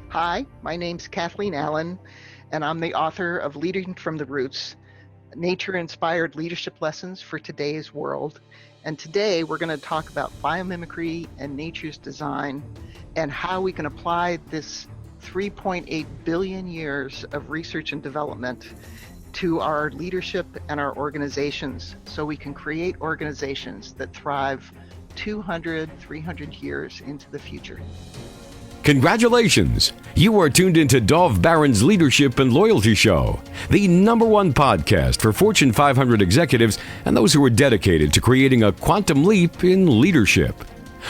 Hi, my name's Kathleen Allen, and I'm the author of Leading from the Roots, nature-inspired leadership lessons for today's world. And today we're going to talk about biomimicry and nature's design and how we can apply this 3.8 billion years of research and development to our leadership and our organizations so we can create organizations that thrive 200, 300 years into the future. Congratulations! You are tuned into Dov Baron's Leadership and Loyalty Show, the #1 podcast for Fortune 500 executives and those who are dedicated to creating a quantum leap in leadership.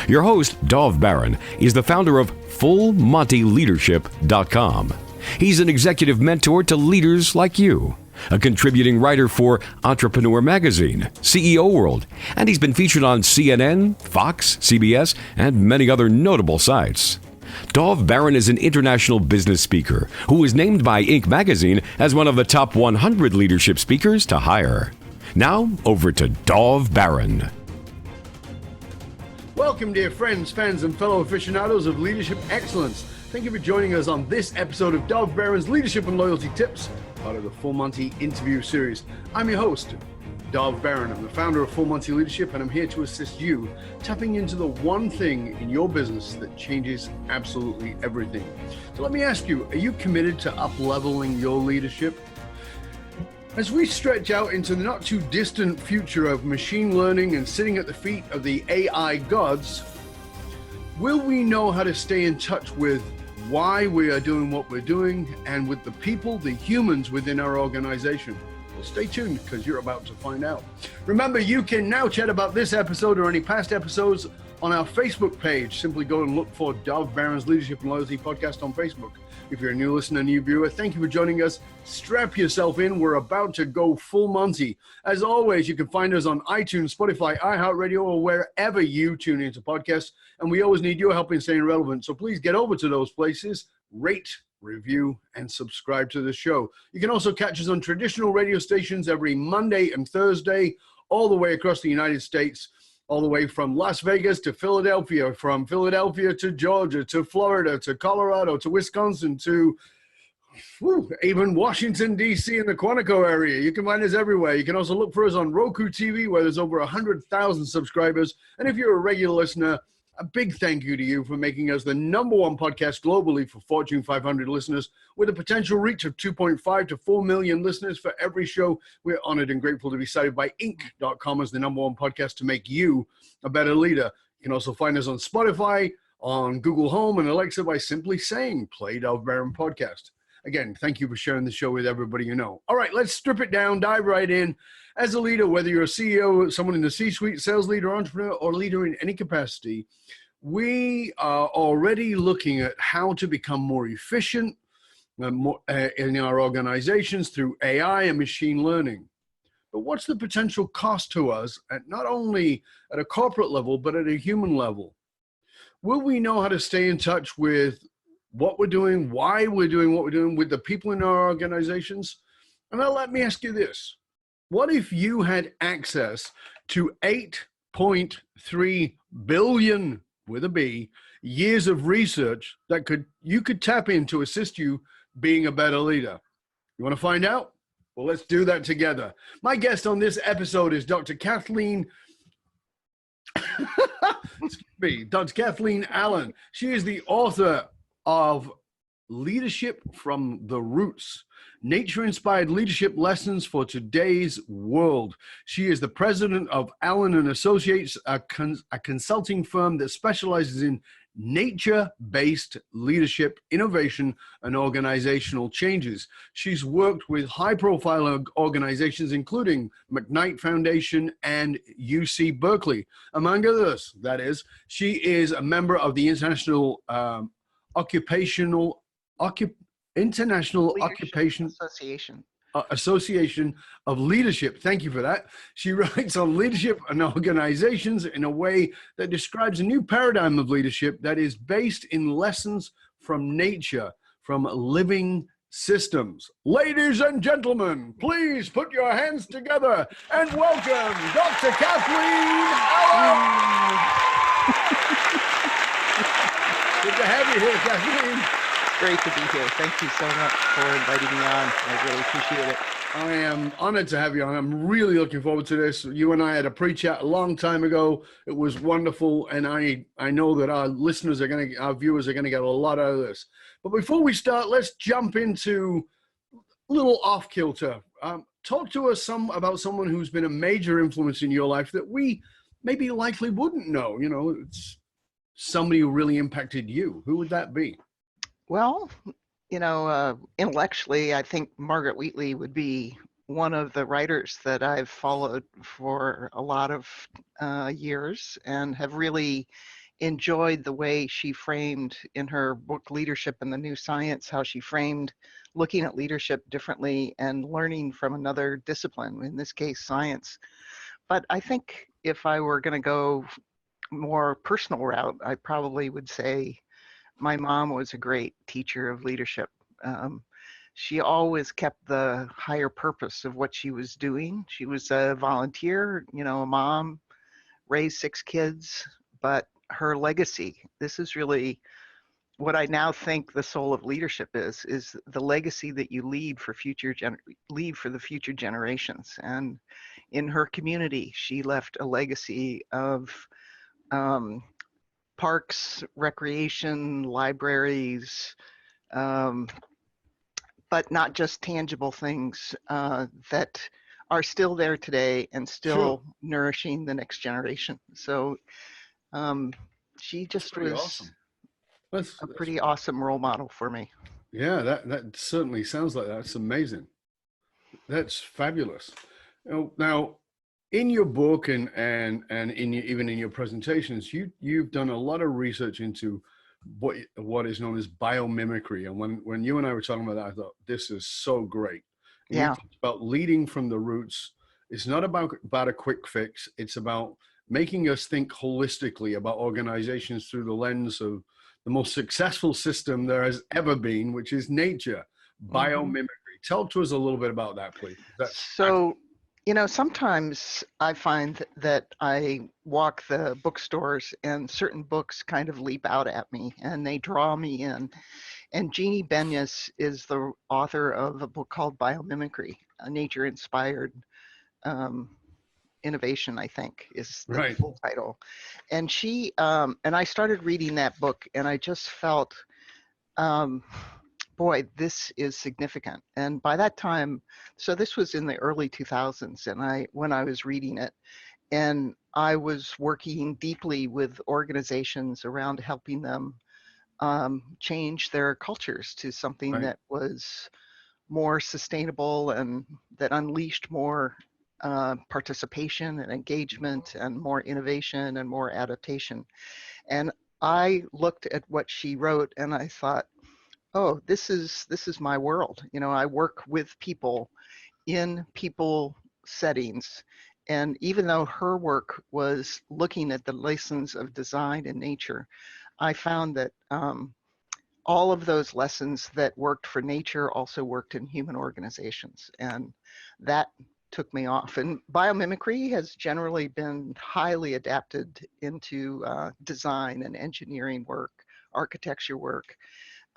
Your host, Dov Baron, is the founder of FullMontyLeadership.com. He's an executive mentor to leaders like you, a contributing writer for Entrepreneur Magazine, CEO World, and he's been featured on CNN, Fox, CBS, and many other notable sites. Dov Baron is an international business speaker who was named by Inc. magazine as one of the top 100 leadership speakers to hire. Now, over to Dov Baron. Welcome, dear friends, fans, and fellow aficionados of leadership excellence. Thank you for joining us on this episode of Dov Baron's Leadership and Loyalty Tips, part of the Full Monty interview series. I'm your host, Dov Baron. I'm the founder of Full Monty Leadership, and I'm here to assist you tapping into the one thing in your business that changes absolutely everything. So let me ask you, are you committed to up-leveling your leadership? As we stretch out into the not too distant future of machine learning and sitting at the feet of the AI gods, will we know how to stay in touch with why we are doing what we're doing and with the people, the humans within our organization? Well, stay tuned because you're about to find out. Remember, you can now chat about this episode or any past episodes on our Facebook page. Simply go and look for Dov Baron's Leadership and Loyalty Podcast on Facebook. If you're a new listener, new viewer, thank you for joining us. Strap yourself in. We're about to go full Monty. As always, you can find us on iTunes, Spotify, iHeartRadio, or wherever you tune into podcasts. And we always need your help in staying relevant. So please get over to those places, rate, review, and subscribe to the show. You can also catch us on traditional radio stations every Monday and Thursday, all the way across the United States, all the way from Las Vegas to Philadelphia, from Philadelphia to Georgia, to Florida, to Colorado, to Wisconsin, to even Washington, D.C. and the Quantico area. You can find us everywhere. You can also look for us on Roku TV, where there's over 100,000 subscribers. And if you're a regular listener, a big thank you to you for making us the #1 podcast globally for Fortune 500 listeners with a potential reach of 2.5 to 4 million listeners for every show. We're honored and grateful to be cited by Inc.com as the #1 podcast to make you a better leader. You can also find us on Spotify, on Google Home, and Alexa by simply saying, play Dov Baron Podcast. Again, thank you for sharing the show with everybody you know. All right, let's strip it down, dive right in. As a leader, whether you're a CEO, someone in the C-suite, sales leader, entrepreneur, or leader in any capacity, we are already looking at how to become more efficient in our organizations through AI and machine learning. But what's the potential cost to us, at not only at a corporate level, but at a human level? Will we know how to stay in touch with what we're doing, why we're doing what we're doing with the people in our organizations? And now let me ask you this. What if you had access to 8.3 billion, with a B, years of research that you could tap in to assist you being a better leader? You want to find out? Well, let's do that together. My guest on this episode is Dr. Kathleen Dr. Kathleen Allen. She is the author of Leadership from the Roots, nature-inspired leadership lessons for today's world. She is the president of Allen and Associates, a consulting firm that specializes in nature-based leadership, innovation, and organizational changes. She's worked with high-profile organizations, including McKnight Foundation and UC Berkeley, among others. That is, she is a member of the International Association of Leadership. Thank you for that. She writes on leadership and organizations in a way that describes a new paradigm of leadership that is based in lessons from nature, from living systems. Ladies and gentlemen, please put your hands together and welcome Dr. Kathleen Allen. Good to have you here, Kathleen. Great to be here. Thank you so much for inviting me on. I really appreciate it. I am honored to have you on. I'm really looking forward to this. You and I had a pre-chat a long time ago. It was wonderful, and I know that our viewers are gonna get a lot out of this. But before we start, let's jump into a little off kilter. Talk to us about someone who's been a major influence in your life that we maybe likely wouldn't know. You know, it's somebody who really impacted you. Who would that be? Well, intellectually, I think Margaret Wheatley would be one of the writers that I've followed for a lot of years and have really enjoyed the way she framed in her book Leadership and the New Science, how she framed looking at leadership differently and learning from another discipline, in this case, science. But I think if I were going to go more personal route, I probably would say my mom was a great teacher of leadership. Um, she always kept the higher purpose of what she was doing. She was a volunteer, a mom, raised 6 kids, but her legacy, this is really what I now think the soul of leadership is the legacy that you leave for the future generations. And in her community, she left a legacy of um, parks, recreation, libraries, um, but not just tangible things that are still there today and Sure, still nourishing the next generation. So um, she that's just pretty was awesome. That's, a that's pretty awesome role model for me. yeah. That certainly sounds like that. That's amazing. That's fabulous. Now, in your book and even in your presentations, you've done a lot of research into what is known as biomimicry. And when you and I were talking about that, I thought this is so great. And you Yeah. talked about leading from the roots. It's not about a quick fix. It's about making us think holistically about organizations through the lens of the most successful system there has ever been, which is nature, hmm biomimicry. Talk to us a little bit about that, please. That's So, sometimes I find that I walk the bookstores and certain books kind of leap out at me and they draw me in. And Jeannie Benyus is the author of a book called Biomimicry, a nature inspired um, innovation, I think is the right. full title. And and I started reading that book and I just felt, um, boy, this is significant. And by that time, so this was in the early 2000s, and when I was reading it, and I was working deeply with organizations around helping them change their cultures to something Right. that was more sustainable and that unleashed more participation and engagement and more innovation and more adaptation. And I looked at what she wrote and I thought, oh, this is my world. I work with people in people settings. And even though her work was looking at the lessons of design and nature, I found that all of those lessons that worked for nature also worked in human organizations. And that took me off. And biomimicry has generally been highly adapted into design and engineering work, architecture work.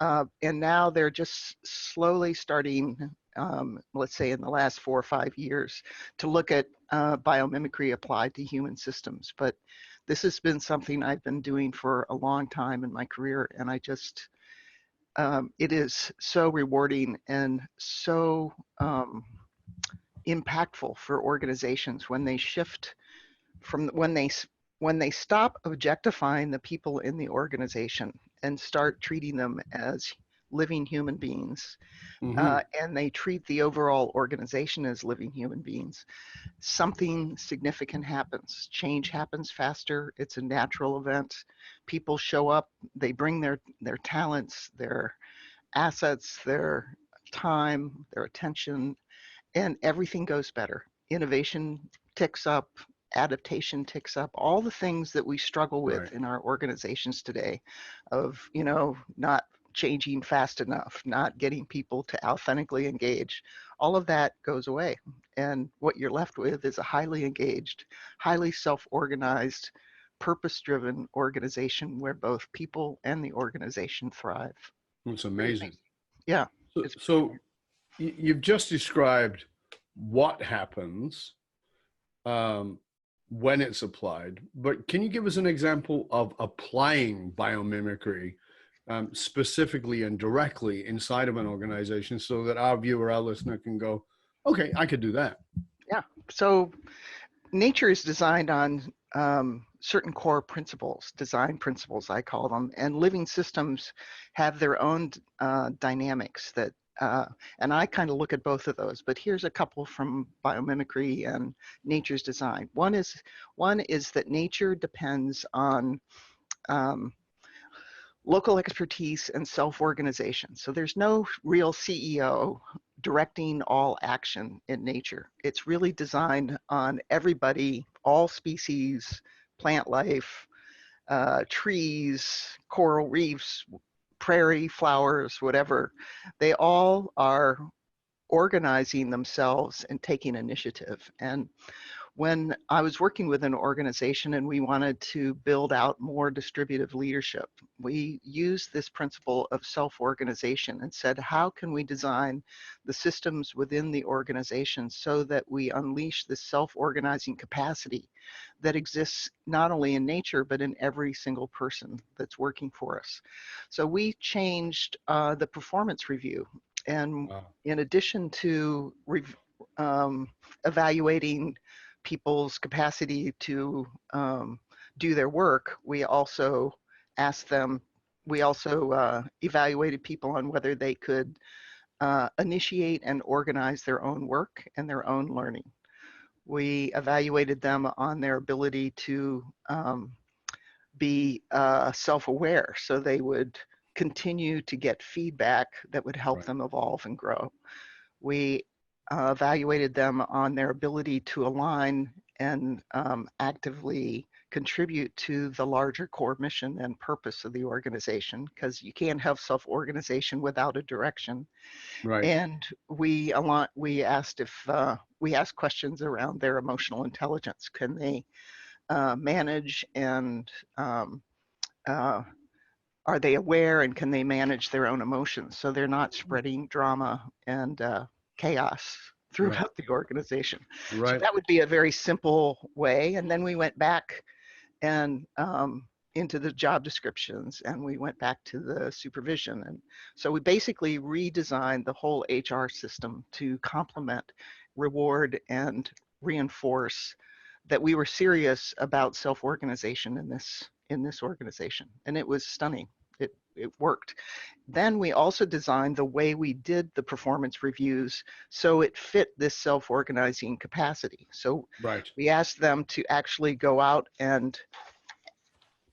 And now they're just slowly starting, let's say in the last 4 or 5 years, to look at biomimicry applied to human systems. But this has been something I've been doing for a long time in my career, and it is so rewarding and so impactful for organizations when they shift from when they stop objectifying the people in the organization and start treating them as living human beings, Hmm. and they treat the overall organization as living human beings. Something significant happens. Change happens faster. It's a natural event. People show up. They bring their talents, their assets, their time, their attention, and everything goes better. Innovation ticks up, adaptation ticks up, all the things that we struggle with Right. in our organizations today of, not changing fast enough, not getting people to authentically engage. All of that goes away. And what you're left with is a highly engaged, highly self-organized, purpose-driven organization where both people and the organization thrive. It's Pretty amazing. amazing. Yeah, So, it's so you've just described what happens um, when it's applied, but can you give us an example of applying biomimicry specifically and directly inside of an organization so that our viewer, our listener can go, okay, I could do that. yeah. So nature is designed on certain core principles, design principles, I call them, and living systems have their own dynamics that, and I kind of look at both of those. But here's a couple from biomimicry and nature's design. One is that nature depends on um, local expertise and self-organization. So there's no real CEO directing all action in nature. It's really designed on everybody, all species, plant life, trees, coral reefs, prairie flowers, whatever. They all are organizing themselves and taking initiative. And when I was working with an organization and we wanted to build out more distributive leadership, we used this principle of self-organization and said, how can we design the systems within the organization so that we unleash this self-organizing capacity that exists not only in nature, but in every single person that's working for us. So we changed the performance review. And Wow. in addition to evaluating people's capacity to do their work, we also evaluated people on whether they could initiate and organize their own work and their own learning. We evaluated them on their ability to be self-aware, so they would continue to get feedback that would help Right. them evolve and grow. We evaluated them on their ability to align and actively contribute to the larger core mission and purpose of the organization, because you can't have self-organization without a direction. Right. And we asked questions around their emotional intelligence. Can they manage and uh, are they aware, and can they manage their own emotions so they're not spreading drama and chaos Right. throughout the organization? So Right. that would be a very simple way. And then we went back and into the job descriptions, and we went back to the supervision. And so we basically redesigned the whole HR system to complement, reward, and reinforce that we were serious about self-organization in this organization. And it was stunning. It worked. Then we also designed the way we did the performance reviews so it fit this self-organizing capacity. So Right. we asked them to actually go out and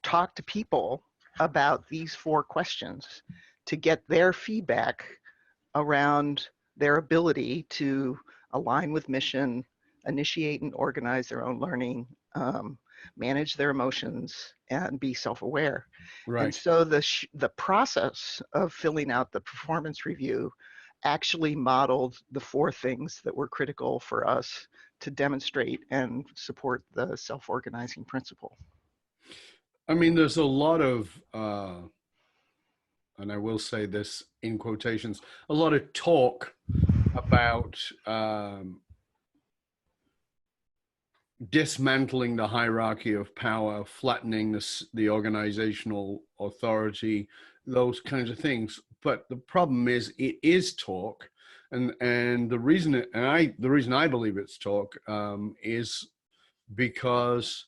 talk to people about these 4 questions to get their feedback around their ability to align with mission, initiate and organize their own learning, manage their emotions, and be self-aware. And Right. so the process of filling out the performance review actually modeled the 4 things that were critical for us to demonstrate and support the self-organizing principle. I mean, there's a lot of, and I will say this in quotations, a lot of talk about dismantling the hierarchy of power, flattening the organizational authority, those kinds of things. But the problem is, it is talk, and the reason the reason I believe it's talk is because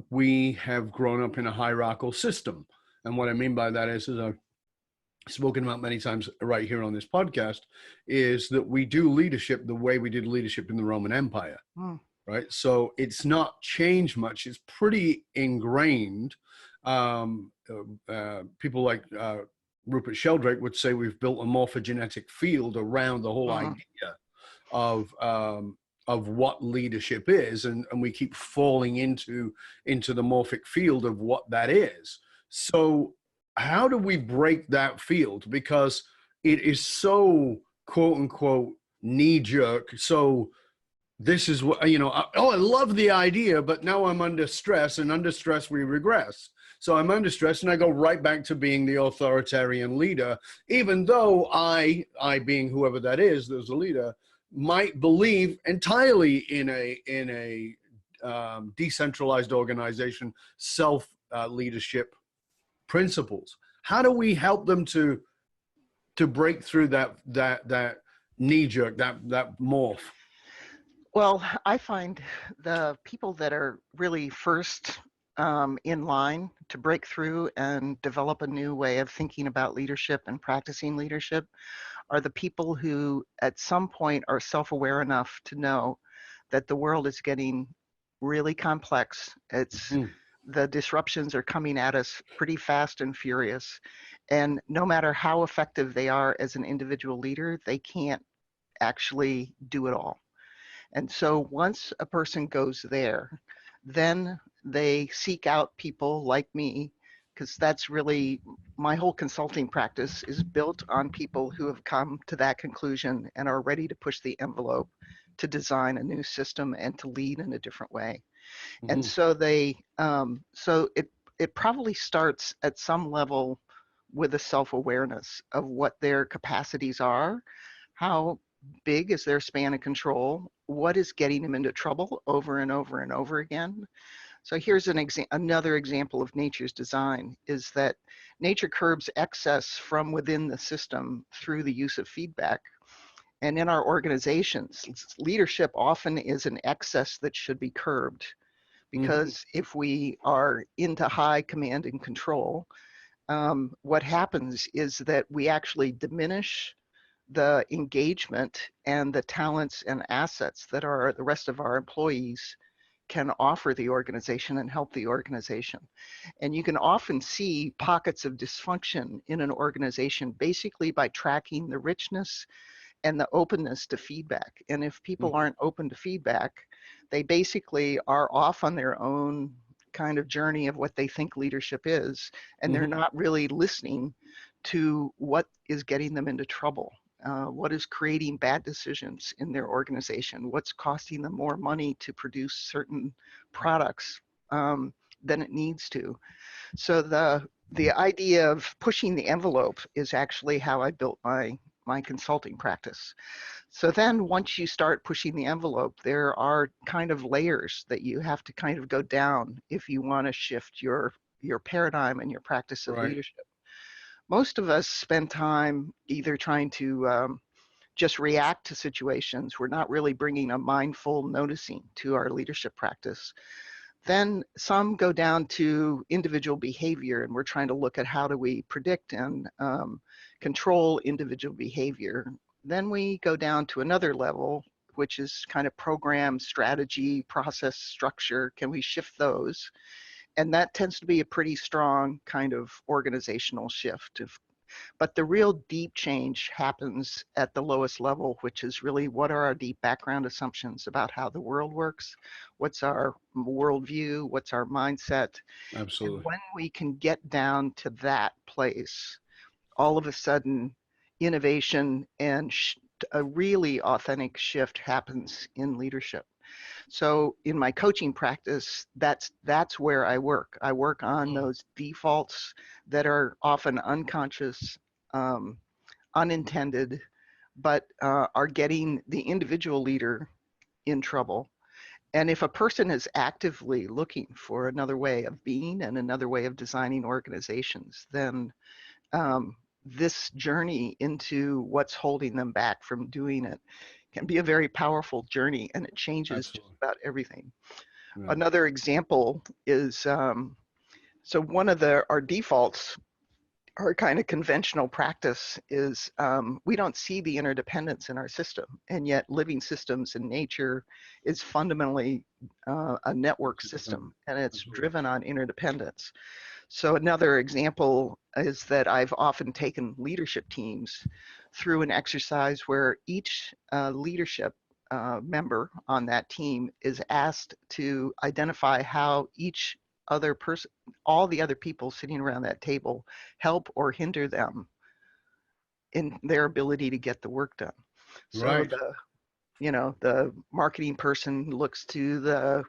we have grown up in a hierarchical system, and what I mean by that is I've spoken about many times right here on this podcast, is that we do leadership the way we did leadership in the Roman Empire. Hmm. Right? So it's not changed much. It's pretty ingrained. People like Rupert Sheldrake would say we've built a morphogenetic field around the whole Hmm. idea of what leadership is, and we keep falling into the morphic field of what that is. So how do we break that field? Because it is so quote unquote knee jerk, so this is what, you know, I love the idea, but now I'm under stress, and under stress we regress. So I'm under stress and I go right back to being the authoritarian leader, even though I being whoever that is, there's a leader, might believe entirely in a decentralized organization, self leadership principles. How do we help them to break through that knee jerk, that morph? Well, I find the people that are really first in line to break through and develop a new way of thinking about leadership and practicing leadership are the people who, at some point, are self aware enough to know that the world is getting really complex. Mm. The disruptions are coming at us pretty fast and furious. And no matter how effective they are as an individual leader, they can't actually do it all. And so once a person goes there, then they seek out people like me, because that's really my whole consulting practice is built on people who have come to that conclusion and are ready to push the envelope to design a new system and to lead in a different way. And Mhm. so it probably starts at some level with a self-awareness of what their capacities are, how big is their span of control, what is getting them into trouble over and over and over again. So here's another example of nature's design is that nature curbs excess from within the system through the use of feedback. And in our organizations, leadership often is an excess that should be curbed, Mhm. because if we are into high command and control, what happens is that we actually diminish the engagement and the talents and assets that the rest of our employees can offer the organization and help the organization. And you can often see pockets of dysfunction in an organization basically by tracking the richness and the openness to feedback. And if people Mhm. aren't open to feedback, they basically are off on their own kind of journey of what they think leadership is, and they're Mhm. not really listening to what is getting them into trouble. What is creating bad decisions in their organization? What's costing them more money to produce certain products than it needs to? So the idea of pushing the envelope is actually how I built my consulting practice. So then once you start pushing the envelope, there are kind of layers that you have to kind of go down if you want to shift your paradigm and your practice of Right. leadership. Most of us spend time either trying to just react to situations. We're not really bringing a mindful noticing to our leadership practice. Then some go down to individual behavior, and we're trying to look at how do we predict and control individual behavior. Then we go down to another level, which is kind of program, strategy, process, structure. Can we shift those? And that tends to be a pretty strong kind of organizational shift. But the real deep change happens at the lowest level, which is really what are our deep background assumptions about how the world works? What's our worldview? What's our mindset? And Absolutely. when we can get down to that place, all of a sudden, innovation and a really authentic shift happens in leadership. So in my coaching practice, that's where I work. I work on those defaults that are often unconscious, um, unintended, but are getting the individual leader in trouble. And if a person is actively looking for another way of being and another way of designing organizations, then this journey into what's holding them back from doing it can be a very powerful journey, and it changes just Absolutely. about everything. Yeah. Another example is so one of our defaults, our kind of conventional practice is we don't see the interdependence in our system, and yet living systems in nature is fundamentally a network system, and it's Absolutely. driven on interdependence. So another example is that I've often taken leadership teams through an exercise where each leadership member on that team is asked to identify how each other person, all the other people sitting around that table, help or hinder them in their ability to get the work done. So Right. the the marketing person looks to the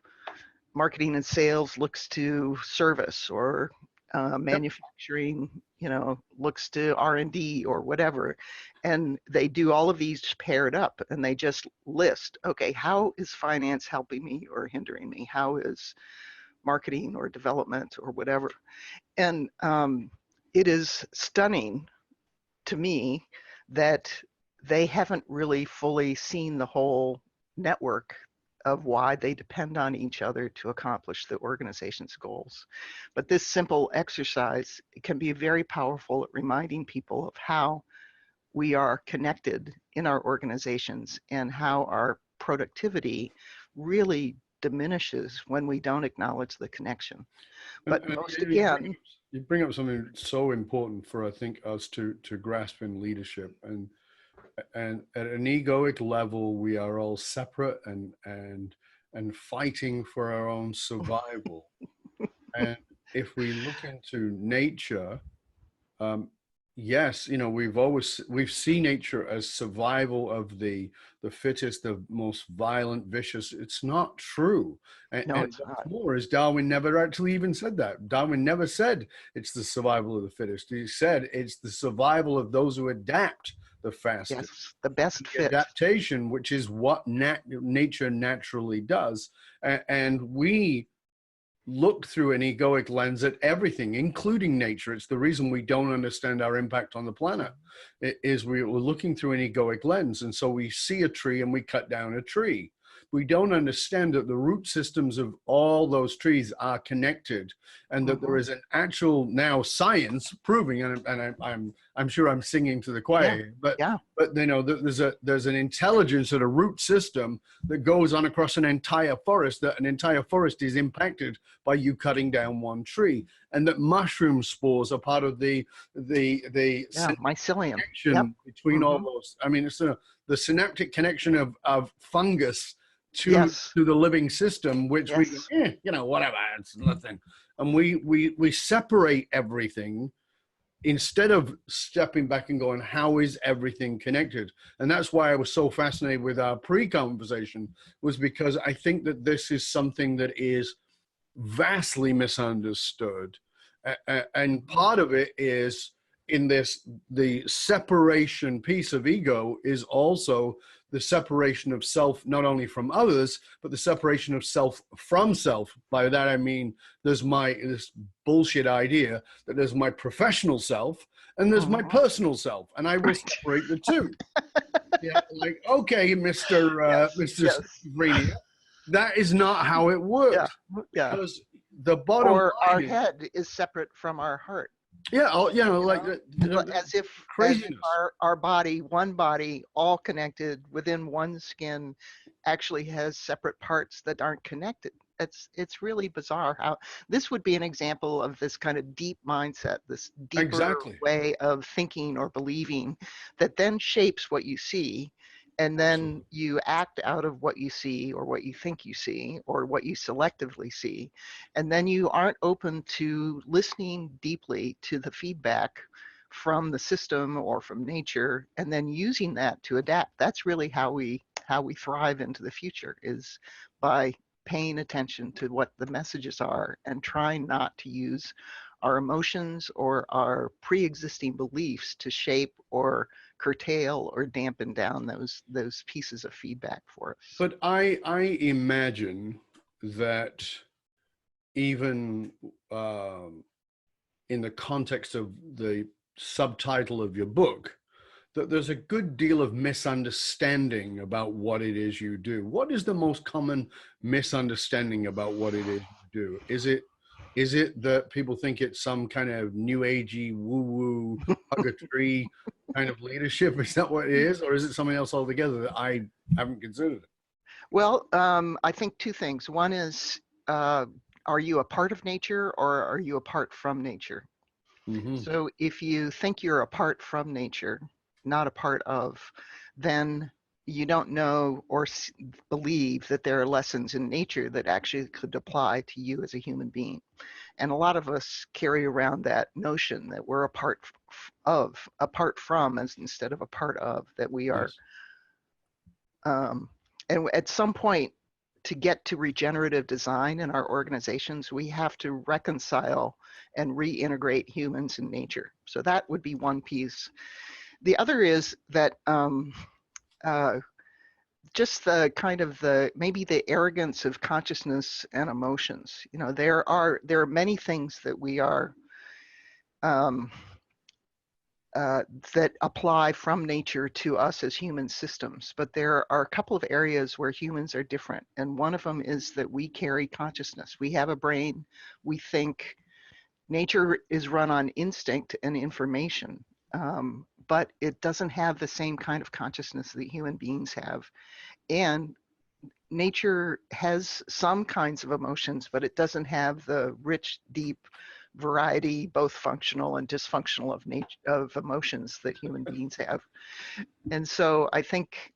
marketing and sales looks to service, or Yep. manufacturing, looks to R&D or whatever. And they do all of these paired up, and they just list, okay, how is finance helping me or hindering me? How is marketing or development or whatever? And it is stunning to me that they haven't really fully seen the whole network of why they depend on each other to accomplish the organization's goals. But this simple exercise can be very powerful at reminding people of how we are connected in our organizations and how our productivity really diminishes when we don't acknowledge the connection. But And most you again, you bring up something so important for, I think, us to grasp in leadership. And at an egoic level, we are all separate and fighting for our own survival. And if we look into nature, um, yes, we've seen nature as survival of the fittest, the most violent, vicious. It's not true. no, And it's what's not. more is Darwin never actually even said that. Darwin never said it's the survival of the fittest. He said it's the survival of those who adapt the fastest. Yes, the best The fit. adaptation, which is what nature naturally does, and we look through an egoic lens at everything, including nature. It's the reason we don't understand our impact on the planet. It is we're looking through an egoic lens, and so we see a tree and we cut down a tree. We don't understand that the root systems of all those trees are connected, and that there Hmm. is an actual now science proving. And I'm sure I'm singing to the Yeah, choir, yeah. but there's an intelligence at a root system that goes on across an entire forest. That an entire forest is impacted by you cutting down one tree, and that mushroom spores are part of the Yeah, mycelium. Yep. connection between all Hmm. those. I mean, it's the synaptic connection of fungus Yes. to the living system, which we go, Yes. whatever, it's nothing, and we separate everything instead of stepping back and going, how is everything connected? And that's why I was so fascinated with our pre-conversation, was because I think that this is something that is vastly misunderstood. And Hmm. part of it is in this, the separation piece of ego is also the separation of self, not only from others, but the separation of self from self. By that, I mean, there's this bullshit idea that there's my professional self and there's my Hmm. personal self, and I will Right. separate the two. Yeah, like, okay, Yes. Mr. Yes. Schizophrenia, that is not how it Yeah. works, Yeah. because the bottom Or our line is, head is separate from our heart. yeah, You like know, as if craziness. our body, one body, all connected within one skin, actually has separate parts that aren't connected. It's really bizarre how this would be an example of this kind of deep mindset, this deeper Exactly. way of thinking or believing that then shapes what you see, and then Absolutely. you act out of what you see or what you think you see or what you selectively see, and then you aren't open to listening deeply to the feedback from the system or from nature, and then using that to adapt. That's really how we thrive into the future, is by paying attention to what the messages are and trying not to use our emotions or our pre-existing beliefs to shape or curtail or dampen down those pieces of feedback for us. But I imagine that even in the context of the subtitle of your book, that there's a good deal of misunderstanding about what it is you do. What is the most common misunderstanding about what it is you do? Is it that people think it's some kind of new agey woo woo hug a tree kind of leadership? Is that what it is, or is it something else altogether that I haven't considered? Well, I think two things. One is, uh, are you a part of nature or are you apart from nature? Mm-hmm. So if you think you're apart from nature, not a part of, then you don't know or believe that there are lessons in nature that actually could apply to you as a human being. And a lot of us carry around that notion that we're apart from, as instead of a part of, that we are Yes. And at some point, to get to regenerative design in our organizations, we have to reconcile and reintegrate humans and nature. So that would be one piece. The other is that just the kind of maybe the arrogance of consciousness and emotions. You know, there are many things that we are um, that apply from nature to us as human systems, but there are a couple of areas where humans are different, and one of them is that we carry consciousness. We have a brain, we think. Nature is run on instinct and information, but it doesn't have the same kind of consciousness that human beings have. And nature has some kinds of emotions, but it doesn't have the rich, deep variety, both functional and dysfunctional of emotions that human beings have. And so I think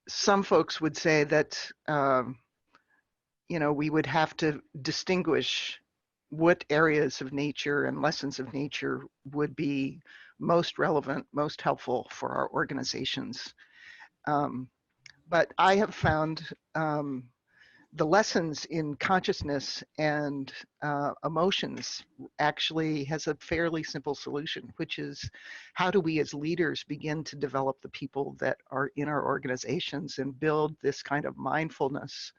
some folks would say that we would have to distinguish what areas of nature and lessons of nature would be most relevant, most helpful for our organizations. But I have found the lessons in consciousness and emotions actually has a fairly simple solution, which is how do we as leaders begin to develop the people that are in our organizations and build this kind of mindfulness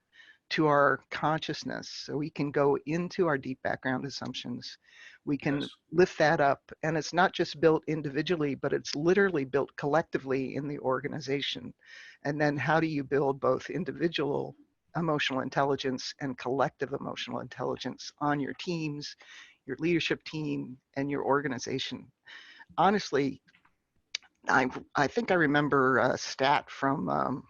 to our consciousness so we can go into our deep background assumptions. We can lift that up, and it's not just built individually, but it's literally built collectively in the organization. And then how do you build both individual emotional intelligence and collective emotional intelligence on your teams, your leadership team, and your organization? Honestly, I think I remember a stat from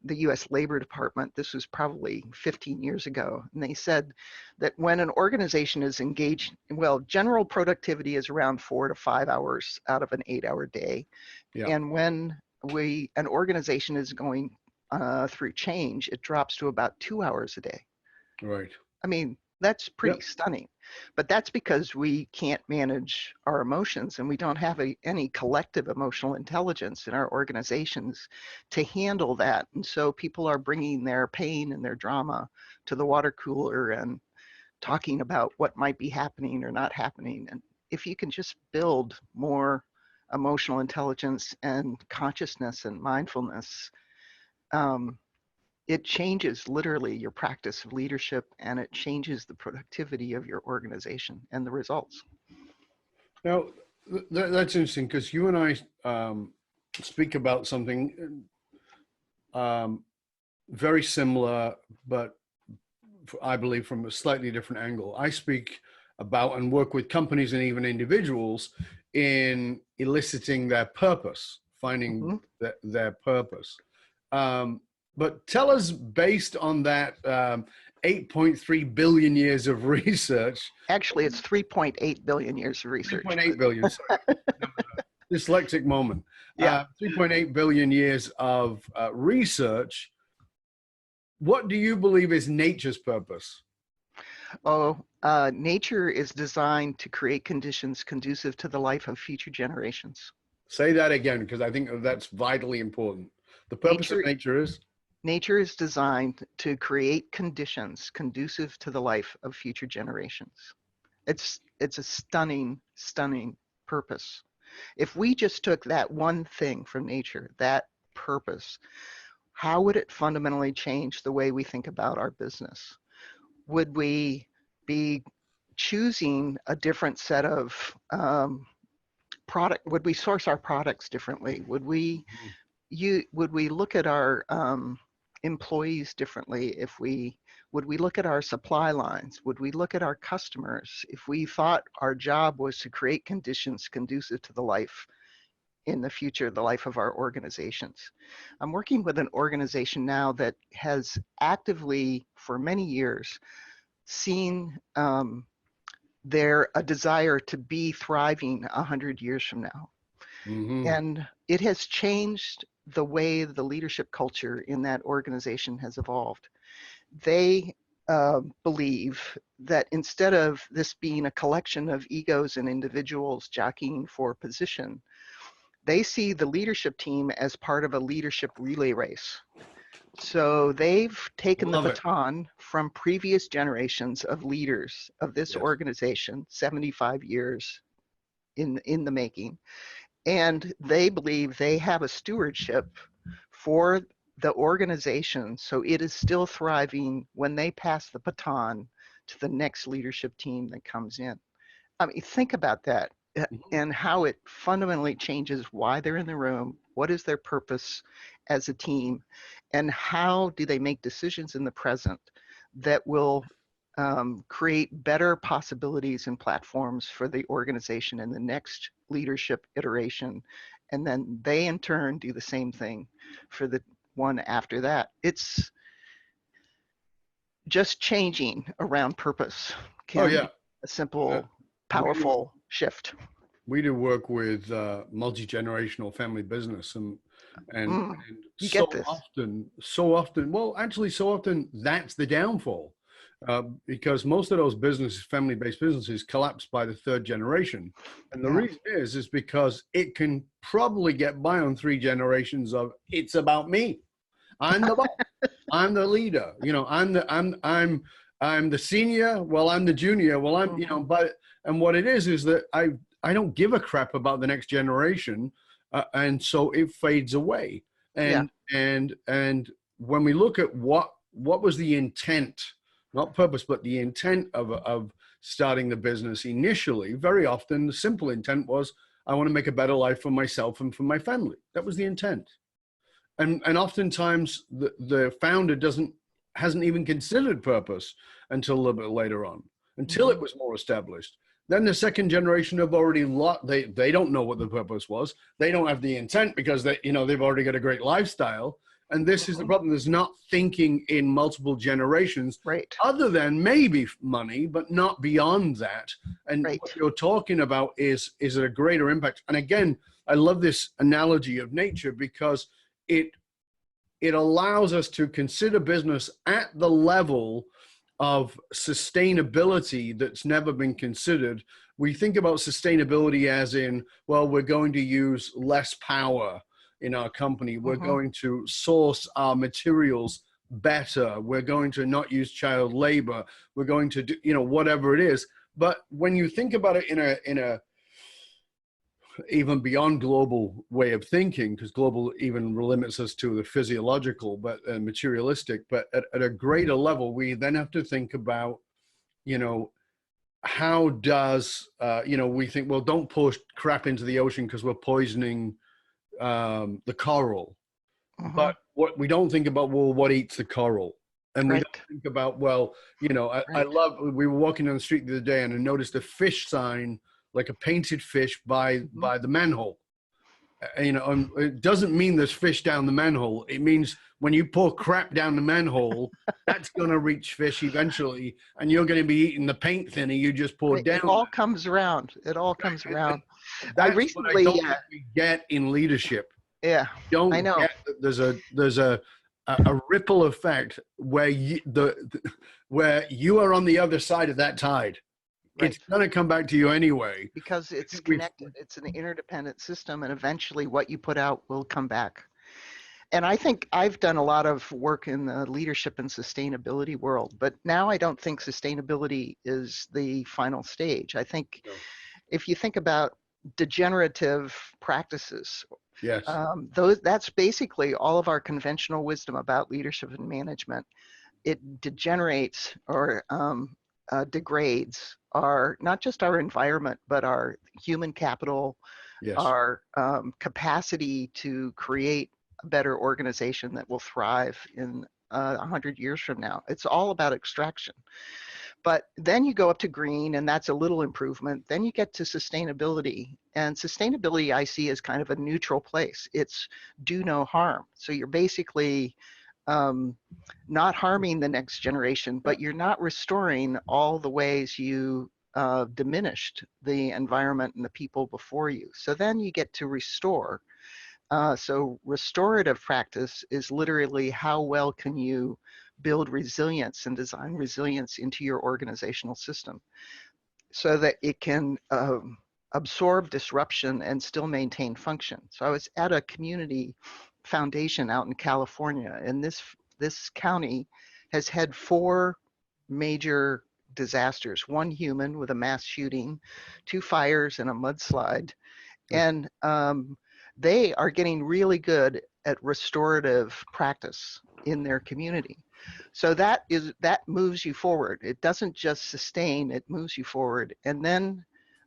the US Labor Department. This was probably 15 years ago. And they said that when an organization is engaged, well, general productivity is around 4 to 5 hours out of an 8-hour day. Yeah. And when an organization is going through change, it drops to about 2 hours a day. Right. I mean, that's pretty stunning. But that's because we can't manage our emotions, and we don't have any collective emotional intelligence in our organizations to handle that. And so people are bringing their pain and their drama to the water cooler and talking about what might be happening or not happening. And if you can just build more emotional intelligence and consciousness and mindfulness, it changes literally your practice of leadership, and it changes the productivity of your organization and the results. Now, that's interesting, because you and I speak about something very similar, but I believe from a slightly different angle. I speak about and work with companies and even individuals in eliciting their purpose, finding their purpose. But tell us, based on that 8.3 billion years of research. Actually, it's 3.8 billion years of research. 3.8 billion, sorry. Dyslexic moment. Yeah. 3.8 billion years of research. What do you believe is nature's purpose? Nature is designed to create conditions conducive to the life of future generations. Say that again, because I think that's vitally important. The purpose of nature is? Nature is designed to create conditions conducive to the life of future generations. It's a stunning, stunning purpose. If we just took that one thing from nature, that purpose, how would it fundamentally change the way we think about our business? Would we be choosing a different set of product? Would we source our products differently? Would we look at our employees differently? Would we look at our supply lines? Would we look at our customers if we thought our job was to create conditions conducive to the life in the future, the life of our organizations? I'm working with an organization now that has actively, for many years, seen a desire to be thriving 100 years from now. And it has changed the way the leadership culture in that organization has evolved. They believe that instead of this being a collection of egos and individuals jockeying for position, they see the leadership team as part of a leadership relay race. So they've taken the Love it. baton from previous generations of leaders of this Yes. organization, 75 years in the making, and they believe they have a stewardship for the organization so it is still thriving when they pass the baton to the next leadership team that comes in. I mean, think about that Mhm. and how it fundamentally changes why they're in the room, what is their purpose as a team, and how do they make decisions in the present that will create better possibilities and platforms for the organization in the next leadership iteration. And then they in turn do the same thing for the one after that. It's just changing around purpose Oh can yeah. be a Uh, simple, we do powerful shift. we do work with multi-generational family business, and Mm, you so get this. often, well, actually, so often that's the downfall, because most of those businesses, family-based businesses, collapse by the third generation, and the Yeah. reason is because it can probably get by on three generations of it's about me. I'm the boss. I'm the leader. You know, I'm the senior. Well, I'm the junior. Well, I'm, Mhm. but and what it is that I don't give a crap about the next generation, and so it fades away. Yeah. And when we look at what was the intent, not purpose, but the intent of starting the business initially, very often the simple intent was I want to make a better life for myself and for my family. That was the intent. And oftentimes the founder hasn't even considered purpose until a little bit later on, until Mhm. it was more established. Then the second generation have already they don't know what the purpose was. They don't have the intent because they've already got a great lifestyle. And this is the Mhm. problem. There's not thinking in multiple generations, Right. other than maybe money, but not beyond that. And Right. what you're talking about is it a greater impact? And again, I love this analogy of nature because it it allows us to consider business at the level of sustainability that's never been considered. We think about sustainability as in, well, we're going to use less power in our company. We're Mhm. going to source our materials better. We're going to not use child labor. We're going to do, whatever it is. But when you think about it in a even beyond global way of thinking, because global even limits us to the physiological but materialistic, but at a greater level, we then have to think about, you know, how does, we think, well, don't push crap into the ocean because we're poisoning the coral. Mhm. But what we don't think about, well, what eats the coral? And we don't Right. think about, well, I Right. love, we were walking down the street the other day and I noticed a fish sign, like a painted fish Mhm. by the manhole. It doesn't mean there's fish down the manhole. It means when you pour crap down the manhole, that's going to reach fish eventually, and you're going to be eating the paint thinner you just poured Right. It down all there. comes around. It all comes And around. I that's what I recently, don't think we get in leadership. yeah, I Don't know. get that there's a ripple effect where where you are on the other side of that tide. It's Right. going to come back to you anyway. Because I it's think we've connected. It's an interdependent system, and eventually what you put out will come back. And I think I've done a lot of work in the leadership and sustainability world, but now I don't think sustainability is the final stage. I think no, if you think about degenerative practices, yes, that's basically all of our conventional wisdom about leadership and management. It degenerates or degrades our not just our environment, but our human capital, yes, our capacity to create a better organization that will thrive in 100 years from now. It's all about extraction. But then you go up to green, and that's a little improvement. Then you get to sustainability. And sustainability I see as kind of a neutral place. It's do no harm. So you're basically um, not harming the next generation, yeah, but you're not restoring all the ways you diminished the environment and the people before you. So then you get to restore. So restorative practice is literally how well can you build resilience and design resilience into your organizational system so that it can absorb disruption and still maintain function. So I was at a community foundation out in California, and this county has had four major disasters: one human with a mass shooting, two fires, and a mudslide. And they are getting really good at restorative practice in their community. So that moves you forward. It doesn't just sustain, it moves you forward. And then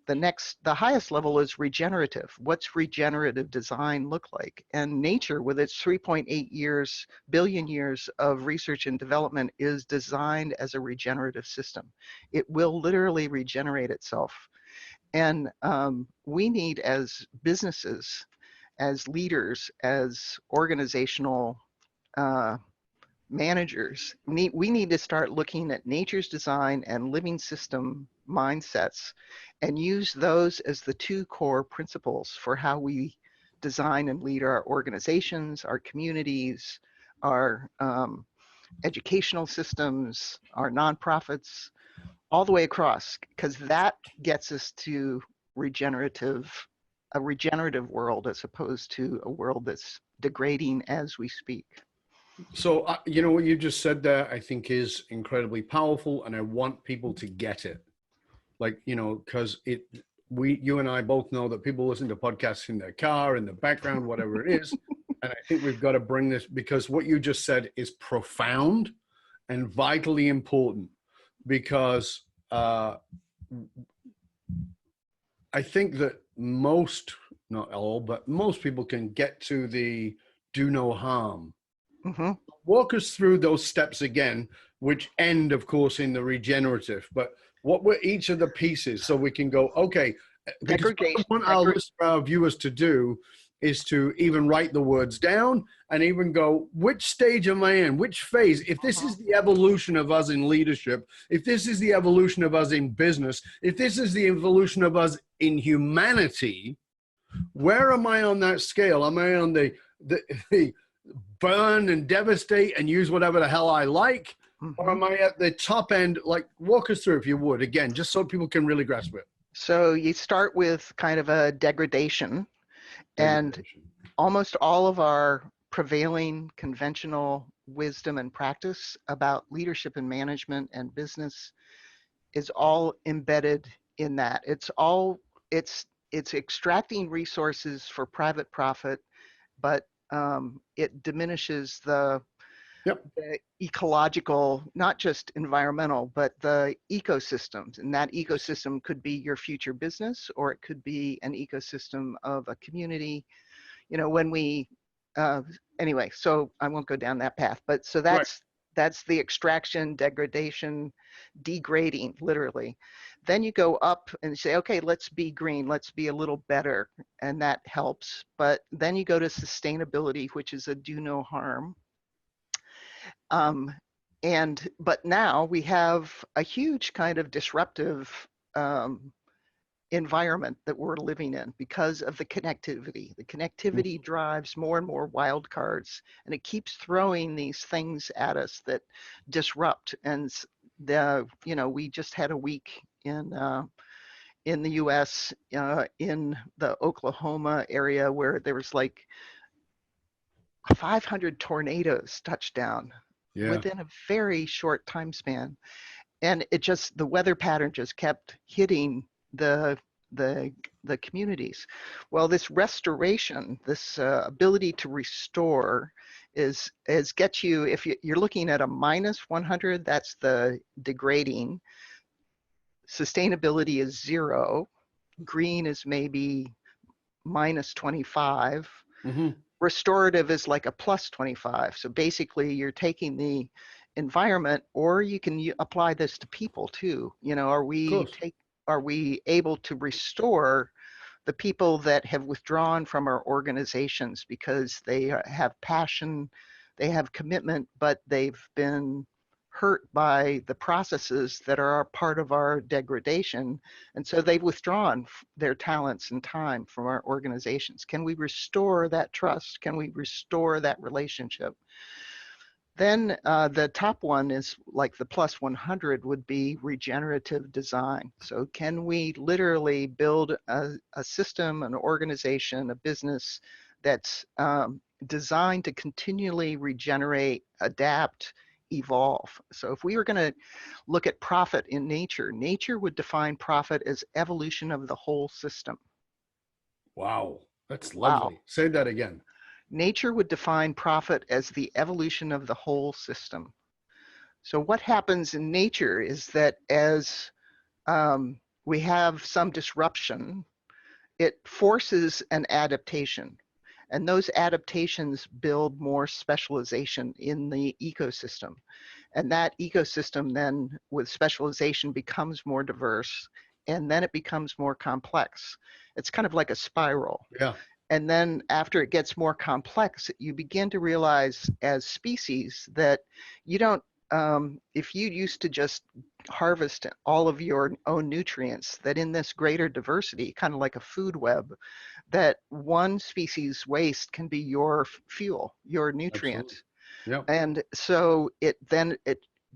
the highest level is regenerative. What's regenerative design look like? And nature, with its 3.8 billion years of research and development, is designed as a regenerative system. It will literally regenerate itself. And we need, as businesses, as leaders, as organizational managers, we need to start looking at nature's design and living system mindsets and use those as the two core principles for how we design and lead our organizations, our communities, our educational systems, our nonprofits, all the way across, because that gets us to a regenerative world as opposed to a world that's degrading as we speak. So, you know what you just said there, I think is incredibly powerful, and I want people to get it. Like, you know, because you and I both know that people listen to podcasts in their car, in the background, whatever it is. And I think we've got to bring this, because what you just said is profound and vitally important, because I think that most, not all, but most people can get to the do no harm. Mm-hmm. Walk us through those steps again, which end, of course, in the regenerative. But what were each of the pieces, so we can go, okay, because what I want our viewers to do is to even write the words down and even go, which stage am I in? Which phase? If this is the evolution of us in leadership, if this is the evolution of us in business, if this is the evolution of us in humanity, where am I on that scale? Am I on the burn and devastate and use whatever the hell I like? Mm-hmm. Or am I at the top end? Like, walk us through, if you would, again, just so people can really grasp it. So you start with kind of a degradation. And almost all of our prevailing conventional wisdom and practice about leadership and management and business is all embedded in that. It's extracting resources for private profit, but it diminishes the ecological, not just environmental, but the ecosystems. And that ecosystem could be your future business, or it could be an ecosystem of a community. You know, when we, anyway, so I won't go down that path, but so that's the extraction, degradation, degrading, literally. Then you go up and say, okay, let's be green, let's be a little better, and that helps. But then you go to sustainability, which is a do no harm. But now we have a huge kind of disruptive environment that we're living in because of the connectivity. The connectivity drives more and more wild cards, and it keeps throwing these things at us that disrupt. And we just had a week in the U.S. In the Oklahoma area where there was like 500 tornadoes touched down within a very short time span. And the weather pattern just kept hitting the communities. Well, this restoration, this ability to restore is gets you, if you're looking at a -100, that's the degrading. Sustainability is 0. Green is maybe -25. Mm-hmm. Restorative is like a +25. So basically you're taking the environment, or you can apply this to people too. You know, are we able to restore the people that have withdrawn from our organizations because they have passion, they have commitment, but they've been hurt by the processes that are part of our degradation, and so they've withdrawn their talents and time from our organizations? Can we restore that trust? Can we restore that relationship? Then the top one is like the plus 100 would be regenerative design. So can we literally build a system, an organization, a business that's designed to continually regenerate, adapt, evolve? So if we were going to look at profit in nature, nature would define profit as evolution of the whole system. Wow, that's Wow. lovely. Say that again. Nature would define profit as the evolution of the whole system. So what happens in nature is that as we have some disruption, it forces an adaptation. And those adaptations build more specialization in the ecosystem. And that ecosystem then with specialization becomes more diverse, and then it becomes more complex. It's kind of like a spiral. Yeah, And then after it gets more complex, you begin to realize as species that you don't, if you used to just harvest all of your own nutrients, that in this greater diversity, kind of like a food web, that one species waste can be your fuel, your absolutely. nutrient. Yeah, And so it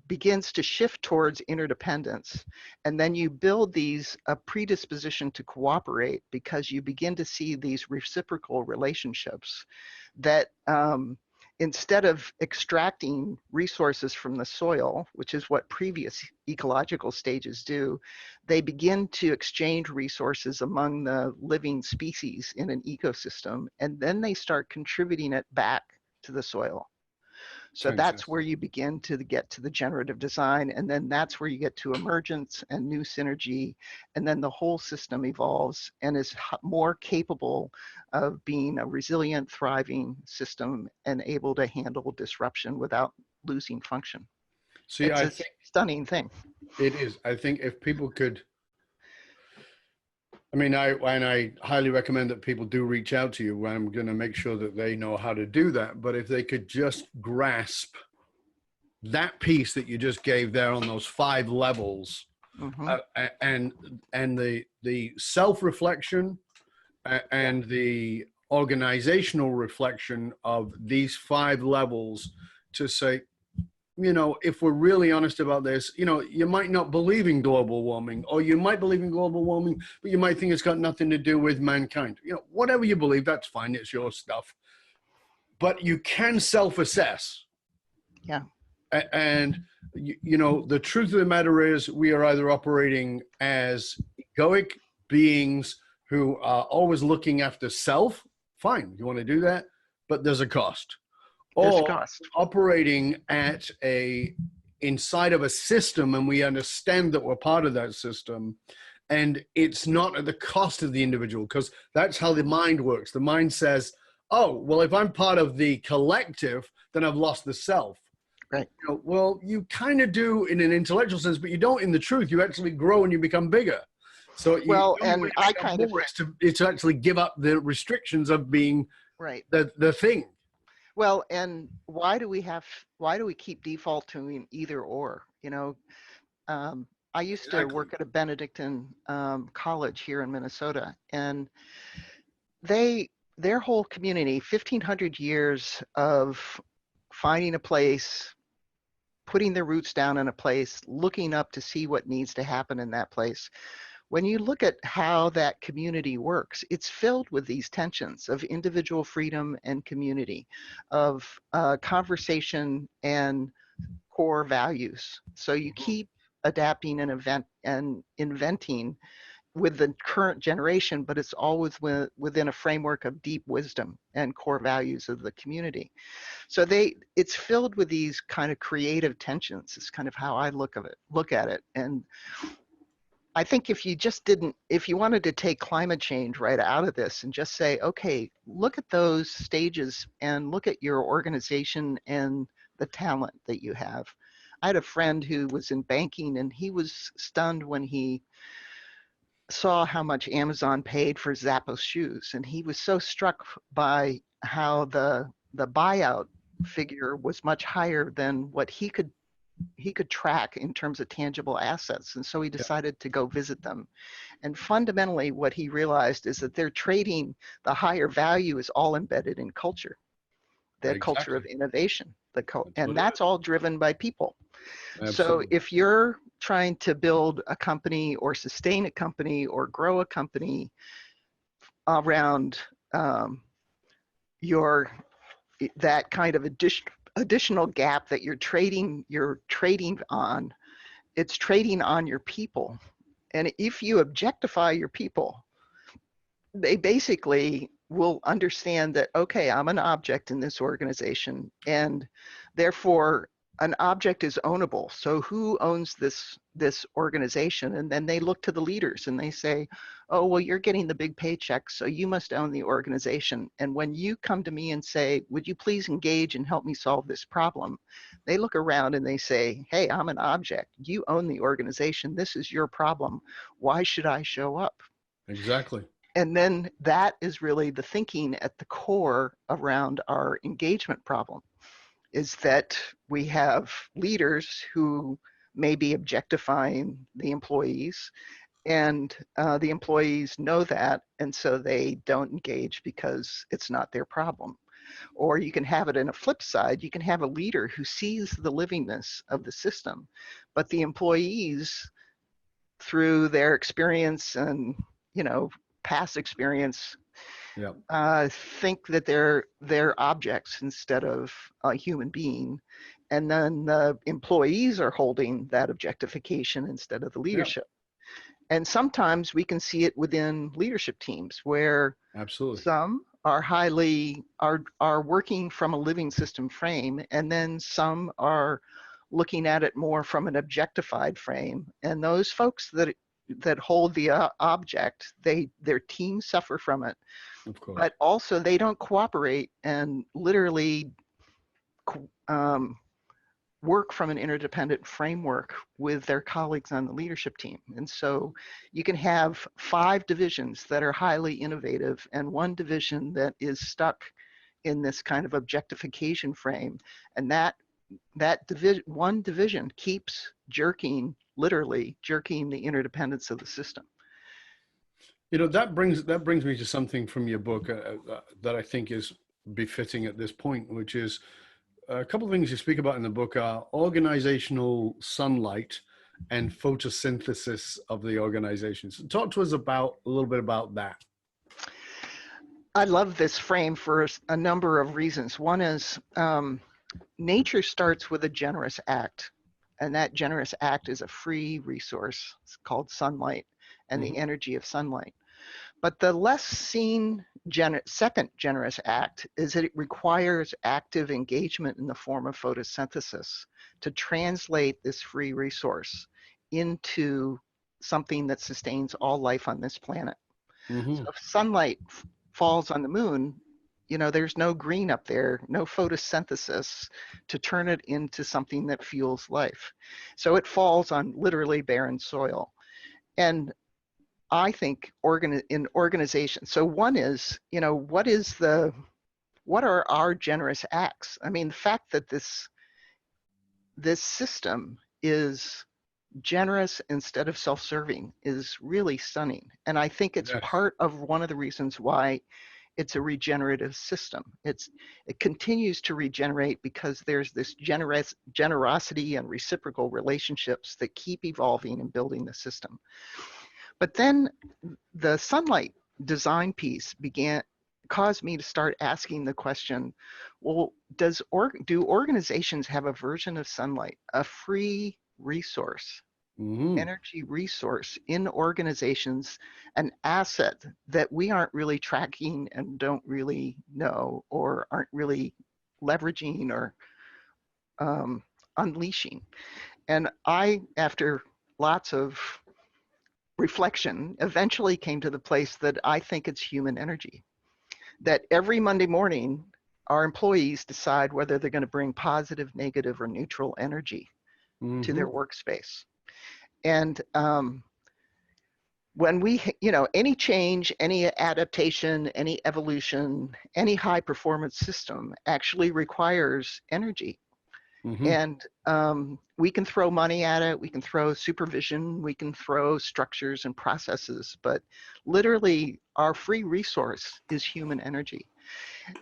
begins to shift towards interdependence. And then you build these a predisposition to cooperate because you begin to see these reciprocal relationships that instead of extracting resources from the soil, which is what previous ecological stages do, they begin to exchange resources among the living species in an ecosystem, and then they start contributing it back to the soil. So that's where fantastic. you begin to get to the generative design, and then that's where you get to emergence and new synergy, and then the whole system evolves and is more capable of being a resilient, thriving system and able to handle disruption without losing function. See, It's I a think stunning thing. it is. I think if people could, I mean, I highly recommend that people do reach out to you. I'm going to make sure that they know how to do that. But if they could just grasp that piece that you just gave there on those 5 levels, Mm-hmm. uh, and the self reflection Yeah. and the organizational reflection of these 5 levels, to say, if we're really honest about this, you might not believe in global warming, or you might believe in global warming, but you might think it's got nothing to do with mankind. Whatever you believe, that's fine. It's your stuff. But you can self-assess. Yeah. And, the truth of the matter is we are either operating as egoic beings who are always looking after self. Fine, you want to do that, but there's a cost. There's a Or cost. operating inside of a system, and we understand that we're part of that system, and it's not at the cost of the individual, because that's how the mind works. The mind says, oh, well, if I'm part of the collective, then I've lost the self. Right. Well, you kind of do in an intellectual sense, but you don't in the truth. You actually grow and you become bigger. So the Well, only way and to I become kind of, more is to actually give up the restrictions of being right. the thing. Well, and why do we keep defaulting either or? I used to Exactly. work at a Benedictine college here in Minnesota, and their whole community, 1,500 years of finding a place, putting their roots down in a place, looking up to see what needs to happen in that place. When you look at how that community works, it's filled with these tensions of individual freedom and community, of conversation and core values. So you keep adapting and inventing with the current generation, but it's always within a framework of deep wisdom and core values of the community. So it's filled with these kind of creative tensions. It's kind of how I look at it. And I think if you wanted to take climate change right out of this and just say, okay, look at those stages and look at your organization and the talent that you have. I had a friend who was in banking, and he was stunned when he saw how much Amazon paid for Zappos shoes. And he was so struck by how the buyout figure was much higher than what he could track in terms of tangible assets. And so he Yeah. decided to go visit them. And fundamentally, what he realized is that they're trading the higher value is all embedded in culture. the culture Exactly. of innovation, That's and what it that's all driven by people. is. So Absolutely. if you're trying to build a company or sustain a company or grow a company around um, your that kind of additional gap that you're trading on, it's trading on your people. And if you objectify your people, they basically will understand that, okay, I'm an object in this organization, and therefore an object is ownable. So who owns this organization? And then they look to the leaders and they say, oh, well, you're getting the big paycheck, so you must own the organization. And when you come to me and say, would you please engage and help me solve this problem, they look around and they say, hey, I'm an object, you own the organization, this is your problem, why should I show up? Exactly. And then that is really the thinking at the core around our engagement problem, is that we have leaders who may be objectifying the employees, and the employees know that, and so they don't engage because it's not their problem. Or you can have it in a flip side, you can have a leader who sees the livingness of the system, but the employees, through their experience and, you know, past experience, Yeah. think that they're objects instead of a human being, and then the employees are holding that objectification instead of the Yeah. leadership. And sometimes we can see it within leadership teams where Absolutely. some are working from a living system frame, and then some are looking at it more from an objectified frame. And those folks that hold the object, their teams suffer from it, Of course. but also they don't cooperate and literally um, work from an interdependent framework with their colleagues on the leadership team. And so you can have 5 divisions that are highly innovative and one division that is stuck in this kind of objectification frame. And one division keeps literally jerking the interdependence of the system. You know, that brings me to something from your book that I think is befitting at this point, which is a couple of things you speak about in the book are organizational sunlight and photosynthesis of the organization. So talk to us about a little bit about that. I love this frame for a number of reasons. One is nature starts with a generous act, and that generous act is a free resource. It's called sunlight and the Mm-hmm. energy of sunlight. But the less seen second generous act is that it requires active engagement in the form of photosynthesis to translate this free resource into something that sustains all life on this planet. So Mm-hmm. if sunlight falls on the moon, you know, there's no green up there, no photosynthesis to turn it into something that fuels life. So it falls on literally barren soil. And I think in organizations, so one is, you know, what are our generous acts? I mean, the fact that this system is generous instead of self-serving is really stunning. And I think it's Yes. part of one of the reasons why it's a regenerative system. It continues to regenerate because there's this generosity and reciprocal relationships that keep evolving and building the system. But then the sunlight design piece caused me to start asking the question, well, do organizations have a version of sunlight, a free resource, Mm-hmm. energy resource in organizations, an asset that we aren't really tracking and don't really know or aren't really leveraging or um, unleashing? And I, after lots of reflection, eventually came to the place that I think it's human energy. That every Monday morning, our employees decide whether they're going to bring positive, negative, or neutral energy to Mm-hmm. their workspace. And when any change, any adaptation, any evolution, any high performance system actually requires energy. Mm-hmm. And we can throw money at it, we can throw supervision, we can throw structures and processes, but literally our free resource is human energy.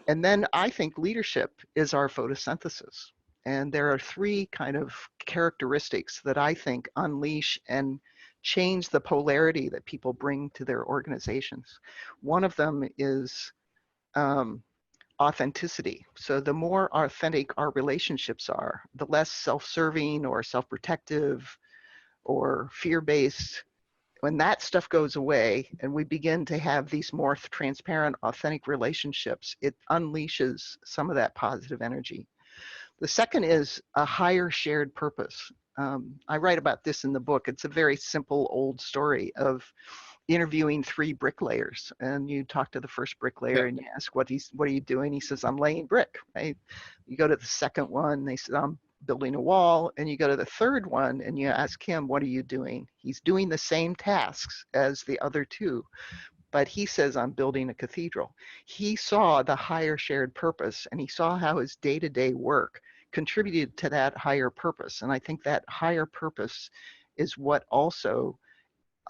And then I think leadership is our photosynthesis. And there are three kind of characteristics that I think unleash and change the polarity that people bring to their organizations. One of them is authenticity. So the more authentic our relationships are, the less self-serving or self-protective or fear-based. When that stuff goes away and we begin to have these more transparent, authentic relationships, it unleashes some of that positive energy. The second is a higher shared purpose. I write about this in the book. It's a very simple old story of interviewing three bricklayers, and you talk to the first bricklayer and you ask what are you doing? He says, I'm laying brick. Right? You go to the second one, they said, I'm building a wall. And you go to the third one and you ask him, what are you doing? He's doing the same tasks as the other two, but he says, I'm building a cathedral. He saw the higher shared purpose, and he saw how his day-to-day work contributed to that higher purpose. And I think that higher purpose is what also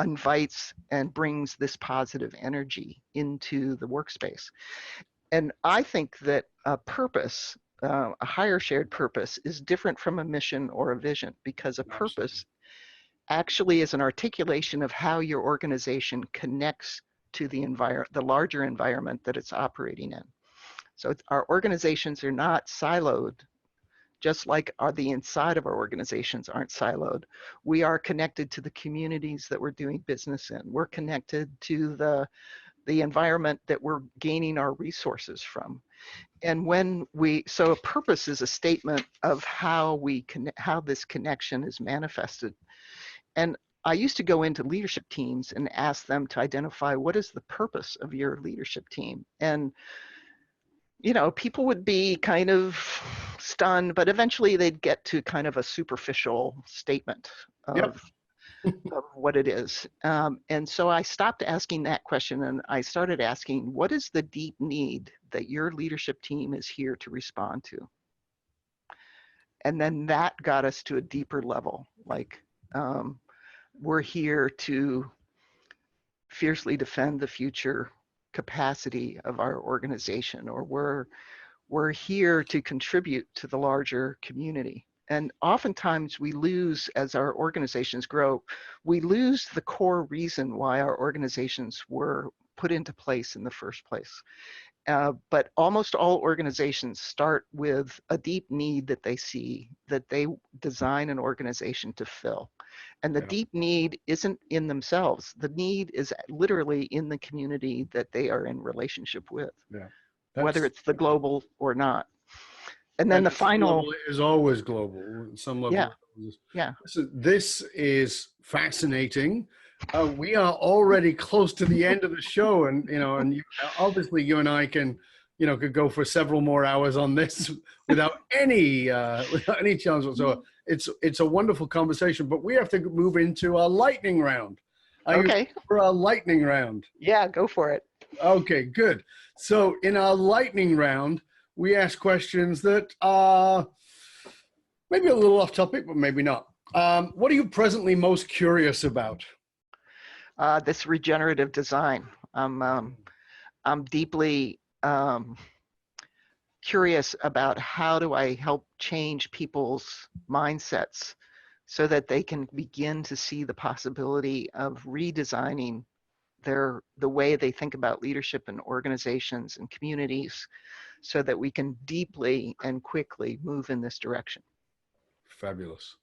invites and brings this positive energy into the workspace. And I think that a purpose, a higher shared purpose, is different from a mission or a vision, because a purpose actually is an articulation of how your organization connects to the larger environment that it's operating in. So our organizations are not siloed, just like the inside of our organizations aren't siloed. We are connected to the communities that we're doing business in. We're connected to the environment that we're gaining our resources from. And so a purpose is a statement of how this connection is manifested. And I used to go into leadership teams and ask them to identify what is the purpose of your leadership team. And people would be kind of stunned, but eventually they'd get to kind of a superficial statement of what it is. And so I stopped asking that question and I started asking, what is the deep need that your leadership team is here to respond to? And then that got us to a deeper level. Like, we're here to fiercely defend the future capacity of our organization, or we're here to contribute to the larger community. And oftentimes we lose, as our organizations grow, we lose the core reason why our organizations were put into place in the first place. But almost all organizations start with a deep need that they see, that they design an organization to fill. And the deep need isn't in themselves. The need is literally in the community that they are in relationship with, whether it's the global or not. And then the final level is always global. Some level. Yeah. So this is fascinating. We are already close to the end of the show, and obviously you and I can, could go for several more hours on this without any challenge whatsoever. It's a wonderful conversation, but we have to move into our lightning round. Are you for our lightning round? Yeah, go for it. Okay, good. So in our lightning round, we ask questions that are maybe a little off topic, but maybe not. What are you presently most curious about? This regenerative design. I'm deeply curious about how do I help change people's mindsets so that they can begin to see the possibility of redesigning the way they think about leadership in organizations and communities, so that we can deeply and quickly move in this direction. Fabulous.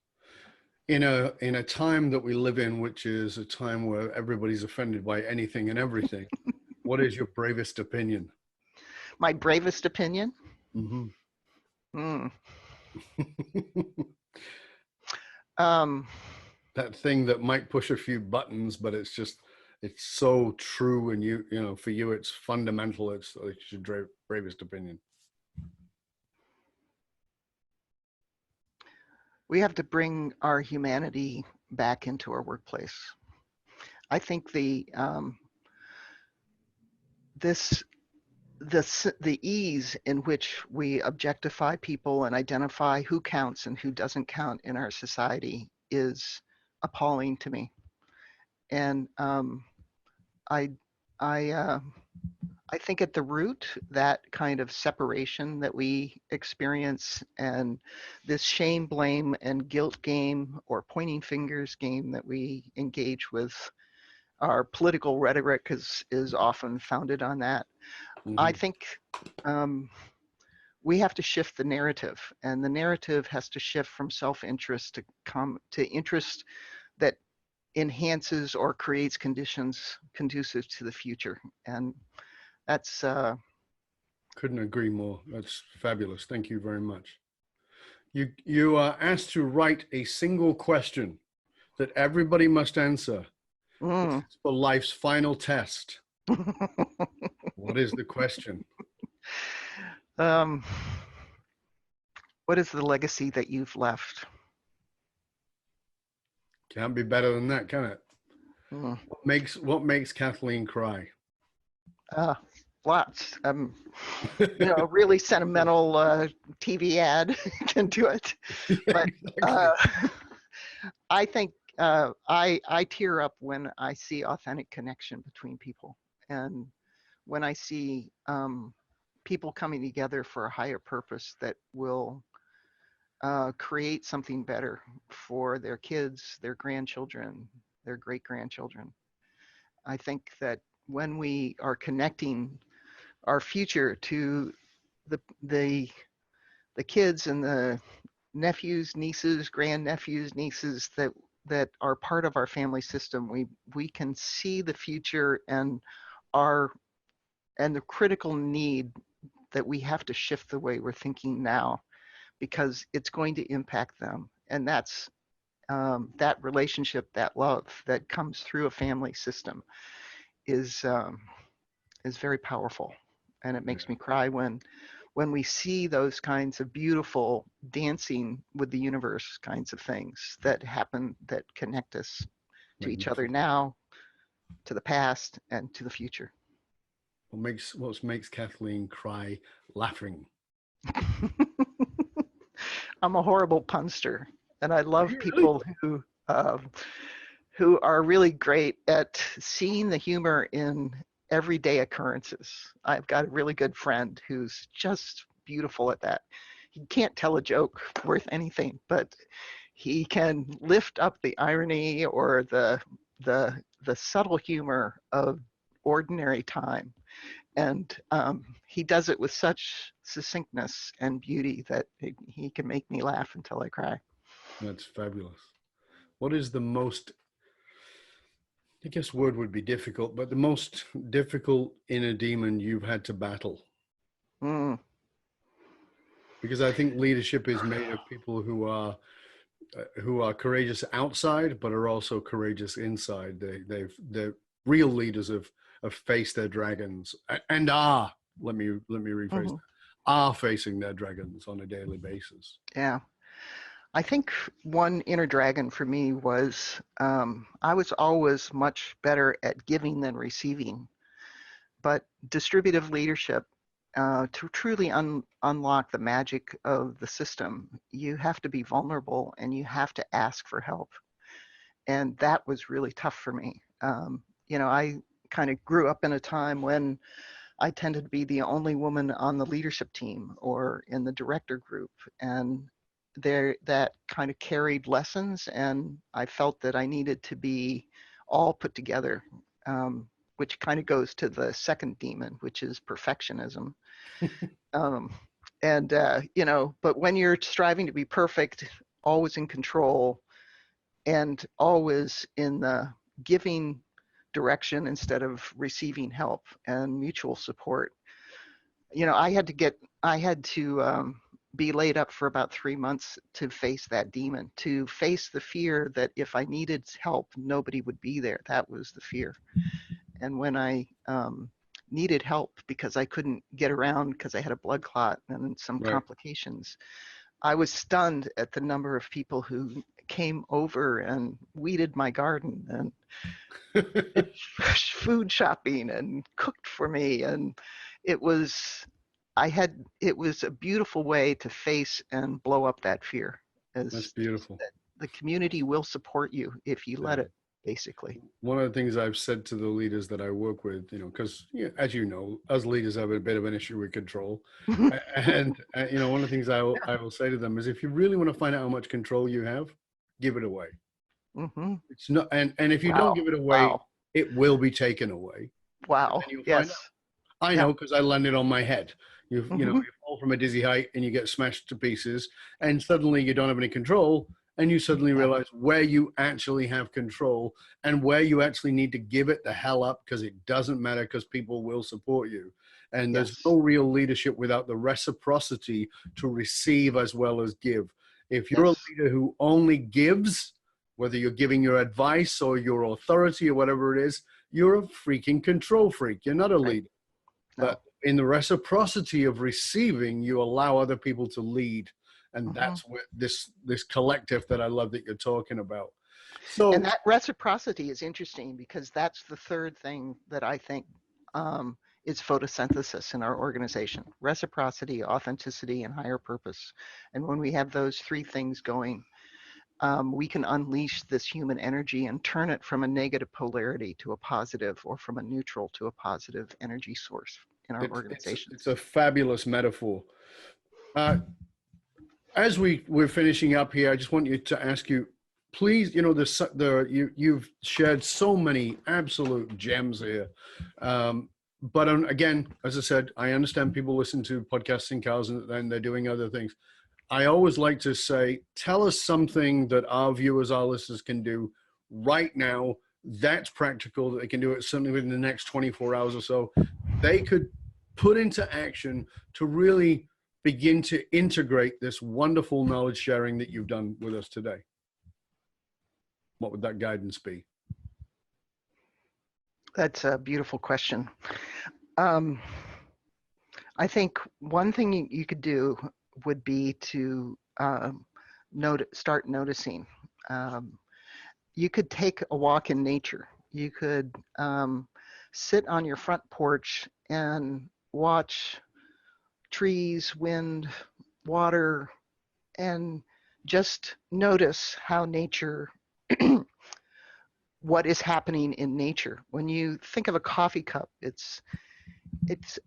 In a time that we live in, which is a time where everybody's offended by anything and everything, what is your bravest opinion? My bravest opinion? That thing that might push a few buttons, but it's so true, and for you it's fundamental. It's your bravest opinion. We have to bring our humanity back into our workplace. I think the ease in which we objectify people and identify who counts and who doesn't count in our society is appalling to me. And I I think at the root, that kind of separation that we experience and this shame, blame, and guilt game or pointing fingers game that we engage with, our political rhetoric is often founded on that. I Hmm. think um, we have to shift the narrative, and the narrative has to shift from self-interest to come to interest that enhances or creates conditions conducive to the future. And that's Couldn't agree more. That's fabulous. Thank you very much. You are asked to write a single question that everybody must answer. This mm. is for life's final test. What is the question? um, what is the legacy that you've left? Can't be better than that, can it? Mm. What makes Kathleen cry? Uh, Lots. A really sentimental TV ad can do it. Yeah, But exactly. uh, I think I tear up when I see authentic connection between people, and when I see people coming together for a higher purpose that will create something better for their kids, their grandchildren, their great grandchildren. I think that when we are connecting our future to the the kids and the nephews, nieces, grandnephews, nieces that are part of our family system, we can see the future and our and the critical need that we have to shift the way we're thinking now because it's going to impact them. And that's that relationship, that love that comes through a family system is is very powerful, and it makes Yeah, me cry when we see those kinds of beautiful dancing with the universe kinds of things that happen that connect us to each other magnificent. now, to the past, and to the future. What makes Kathleen cry? Laughing. I'm a horrible punster, and I Are love you really? people who are really great at seeing the humor in everyday occurrences. I've got a really good friend who's just beautiful at that. He can't tell a joke worth anything, but he can lift up the irony or the subtle humor of ordinary time, and he does it with such succinctness and beauty that he can make me laugh until I cry. That's fabulous. What is the most, I guess word would be difficult, but the most difficult inner demon you've had to battle? Mm. Because I think leadership is made of people who are courageous outside, but are also courageous inside. They're real leaders have faced their dragons and are, let me rephrase Hmm. that, are facing their dragons on a daily basis. Yeah. I think one inner dragon for me was I was always much better at giving than receiving. But distributive leadership, to truly unlock the magic of the system, you have to be vulnerable and you have to ask for help. And that was really tough for me. I kind of grew up in a time when I tended to be the only woman on the leadership team or in the director group. And there that kind of carried lessons, and I felt that I needed to be all put together, um, which kind of goes to the second demon, which is perfectionism. Um, but when you're striving to be perfect, always in control, and always in the giving direction instead of receiving help and mutual support, I had to be laid up for about 3 months to face that demon, to face the fear that if I needed help, nobody would be there. That was the fear. And when I needed help because I couldn't get around because I had a blood clot and some Right. complications, I was stunned at the number of people who came over and weeded my garden and did food shopping and cooked for me. And it was it was a beautiful way to face and blow up that fear, That's is beautiful. that the community will support you if you let Yeah. it. basically. One of the things I've said to the leaders that I work with, because as you know, us leaders have a bit of an issue with control, and one of the things I will say to them is, if you really want to find out how much control you have, give it away. Mm-hmm. It's not, and if you don't Wow. give it away, Wow. it will be taken away, and Wow. then you'll find out. Yes. I Yeah. know because I landed on my head. Mm-hmm. You fall from a dizzy height and you get smashed to pieces, and suddenly you don't have any control, and you suddenly Yeah. realize where you actually have control and where you actually need to give it the hell up, because it doesn't matter, because people will support you. And there's Yes. no real leadership without the reciprocity to receive as well as give. If you're a Yes. leader who only gives, whether you're giving your advice or your authority or whatever it is, you're a freaking control freak. You're not a Right. leader. No. But in the reciprocity of receiving, you allow other people to lead. And Mm-hmm. that's what this collective that I love that you're talking about. And So that reciprocity is interesting because that's the third thing that I think is photosynthesis in our organization: reciprocity, authenticity, and higher purpose. And when we have those three things going, we can unleash this human energy and turn it from a negative polarity to a positive, or from a neutral to a positive energy source in our it's organizations. a fabulous metaphor. Uh, as we're finishing up here, I just want you to ask you, please, you've shared so many absolute gems here. But again, as I said, I understand people listen to podcasts in cars and then they're doing other things. I always like to say, tell us something that our viewers, our listeners can do right now that's practical, that they can do it certainly within the next 24 hours or so. They could put into action to really begin to integrate this wonderful knowledge sharing that you've done with us today. What would that guidance be? That's a beautiful question. Um, I think one thing you could do would be to start noticing. Um, you could take a walk in nature. You could sit on your front porch and watch trees, wind, water, and just notice how nature, what is happening in nature. When you think of a coffee cup, it's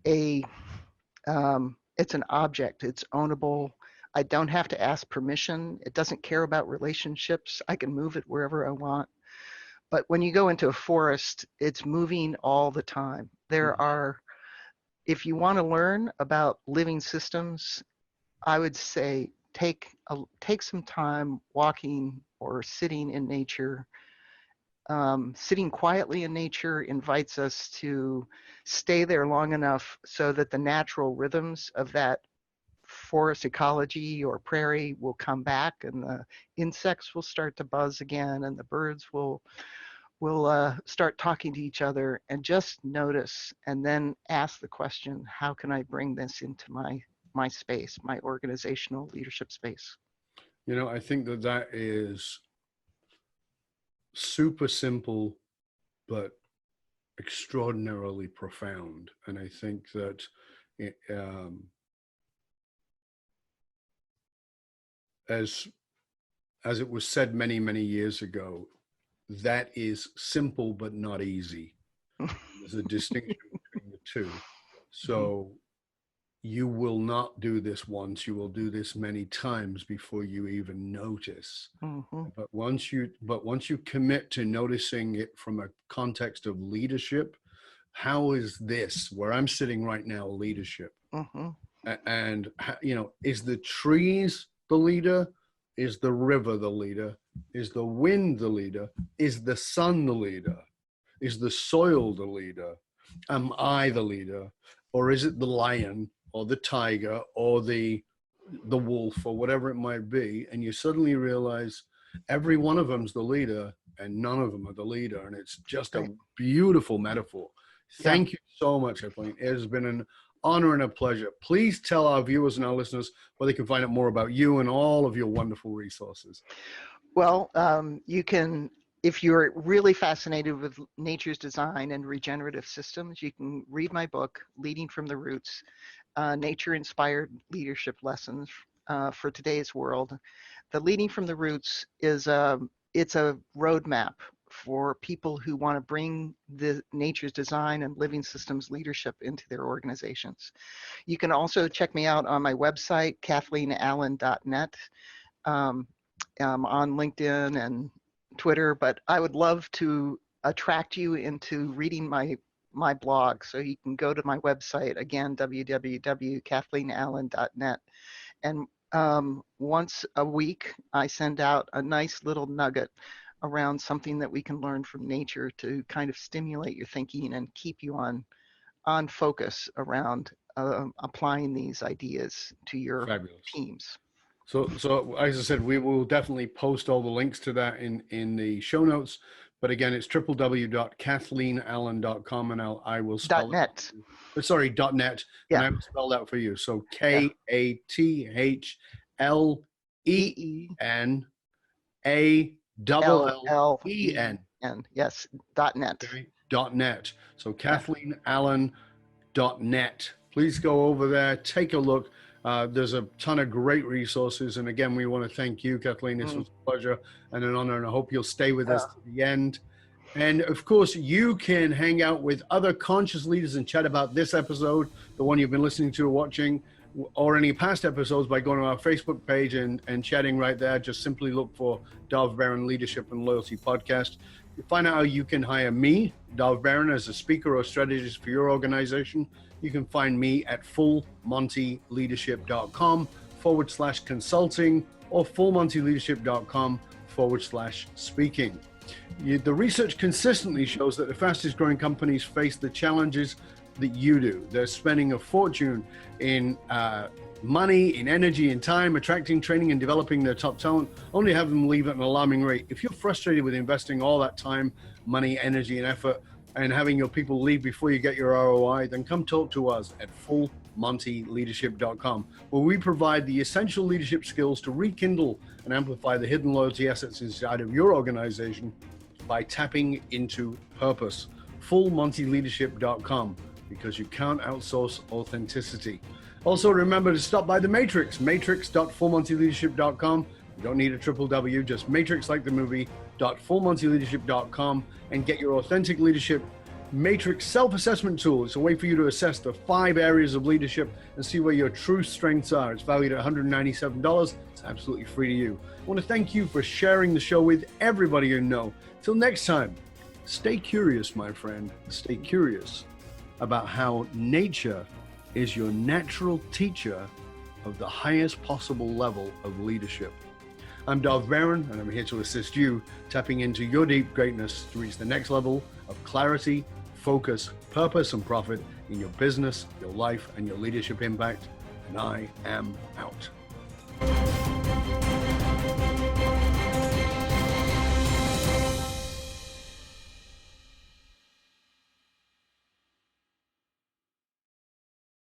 a it's an object. It's ownable. I don't have to ask permission. It doesn't care about relationships. I can move it wherever I want. But when you go into a forest, it's moving all the time. There are, if you want to learn about living systems, I would say take some time walking or sitting in nature. Sitting quietly in nature invites us to stay there long enough so that the natural rhythms of that forest ecology or prairie will come back, and the insects will start to buzz again, and the birds will start talking to each other. And just notice, and then ask the question, how can I bring this into my space, my organizational leadership space? I think that is super simple, but extraordinarily profound. And I think that it, as it was said many, many years ago, that is simple but not easy. There's a distinction between the two. So you will not do this once, you will do this many times before you even notice. Mm-hmm. But once you commit to noticing it from a context of leadership, how is this where I'm sitting right now leadership? Mm-hmm. And is the trees the leader? Is the river the leader? Is the wind the leader? Is the sun the leader? Is the soil the leader? Am I the leader? Or is it the lion or the tiger or the wolf or whatever it might be? And you suddenly realize every one of them's the leader and none of them are the leader. And it's just Right. a beautiful metaphor. Yeah. Thank you so much, Kathleen. It has been an honor and a pleasure. Please tell our viewers and our listeners where they can find out more about you and all of your wonderful resources. Well, you can, if you're really fascinated with nature's design and regenerative systems, you can read my book, Leading from the Roots, Nature-Inspired Leadership Lessons for Today's World. The Leading from the Roots is it's a roadmap for people who want to bring the nature's design and living systems leadership into their organizations. You can also check me out on my website, kathleenallen.net, on LinkedIn and Twitter, but I would love to attract you into reading my blog. So you can go to my website, again, www.kathleenallen.net. And once a week, I send out a nice little nugget around something that we can learn from nature to kind of stimulate your thinking and keep you on focus around applying these ideas to your teams. So as I said, we will definitely post all the links to that in the show notes. But again, it's www.kathleenallen.com, and I will spell .net. Sorry, .net. Yeah. And I will spell that for you. So KATHLENALLEN. Yes, .net. Okay, .net. So KathleenAllen.net. Please go over there, take a look. There's a ton of great resources. And again, we want to thank you, Kathleen. This was a pleasure and an honor, and I hope you'll stay with us to the end. And of course, you can hang out with other conscious leaders and chat about this episode, the one you've been listening to or watching, or any past episodes by going to our Facebook page and chatting right there. Just simply look for Dov Baron Leadership and Loyalty Podcast. You find out how you can hire me, Dov Baron, as a speaker or strategist for your organization. You can find me at fullmontyleadership.com/consulting or fullmontyleadership.com/speaking. The research consistently shows that the fastest growing companies face the challenges that you do. They're spending a fortune in money, in energy, in time, attracting, training, and developing their top talent, only to have them leave at an alarming rate. If you're frustrated with investing all that time, money, energy, and effort, and having your people leave before you get your ROI, then come talk to us at fullmontyleadership.com, where we provide the essential leadership skills to rekindle and amplify the hidden loyalty assets inside of your organization by tapping into purpose. fullmontyleadership.com, because you can't outsource authenticity. Also, remember to stop by the Matrix, matrix.fullmontyleadership.com. You don't need a triple W, just matrix like the movie, .fullmontyleadership.com, and get your authentic leadership matrix self-assessment tool. It's a way for you to assess the 5 areas of leadership and see where your true strengths are. It's valued at $197. It's absolutely free to you. I want to thank you for sharing the show with everybody you know. Till next time, stay curious, my friend. Stay curious about how nature is your natural teacher of the highest possible level of leadership. I'm Dov Baron, and I'm here to assist you tapping into your deep greatness to reach the next level of clarity, focus, purpose, and profit in your business, your life, and your leadership impact. And I am out.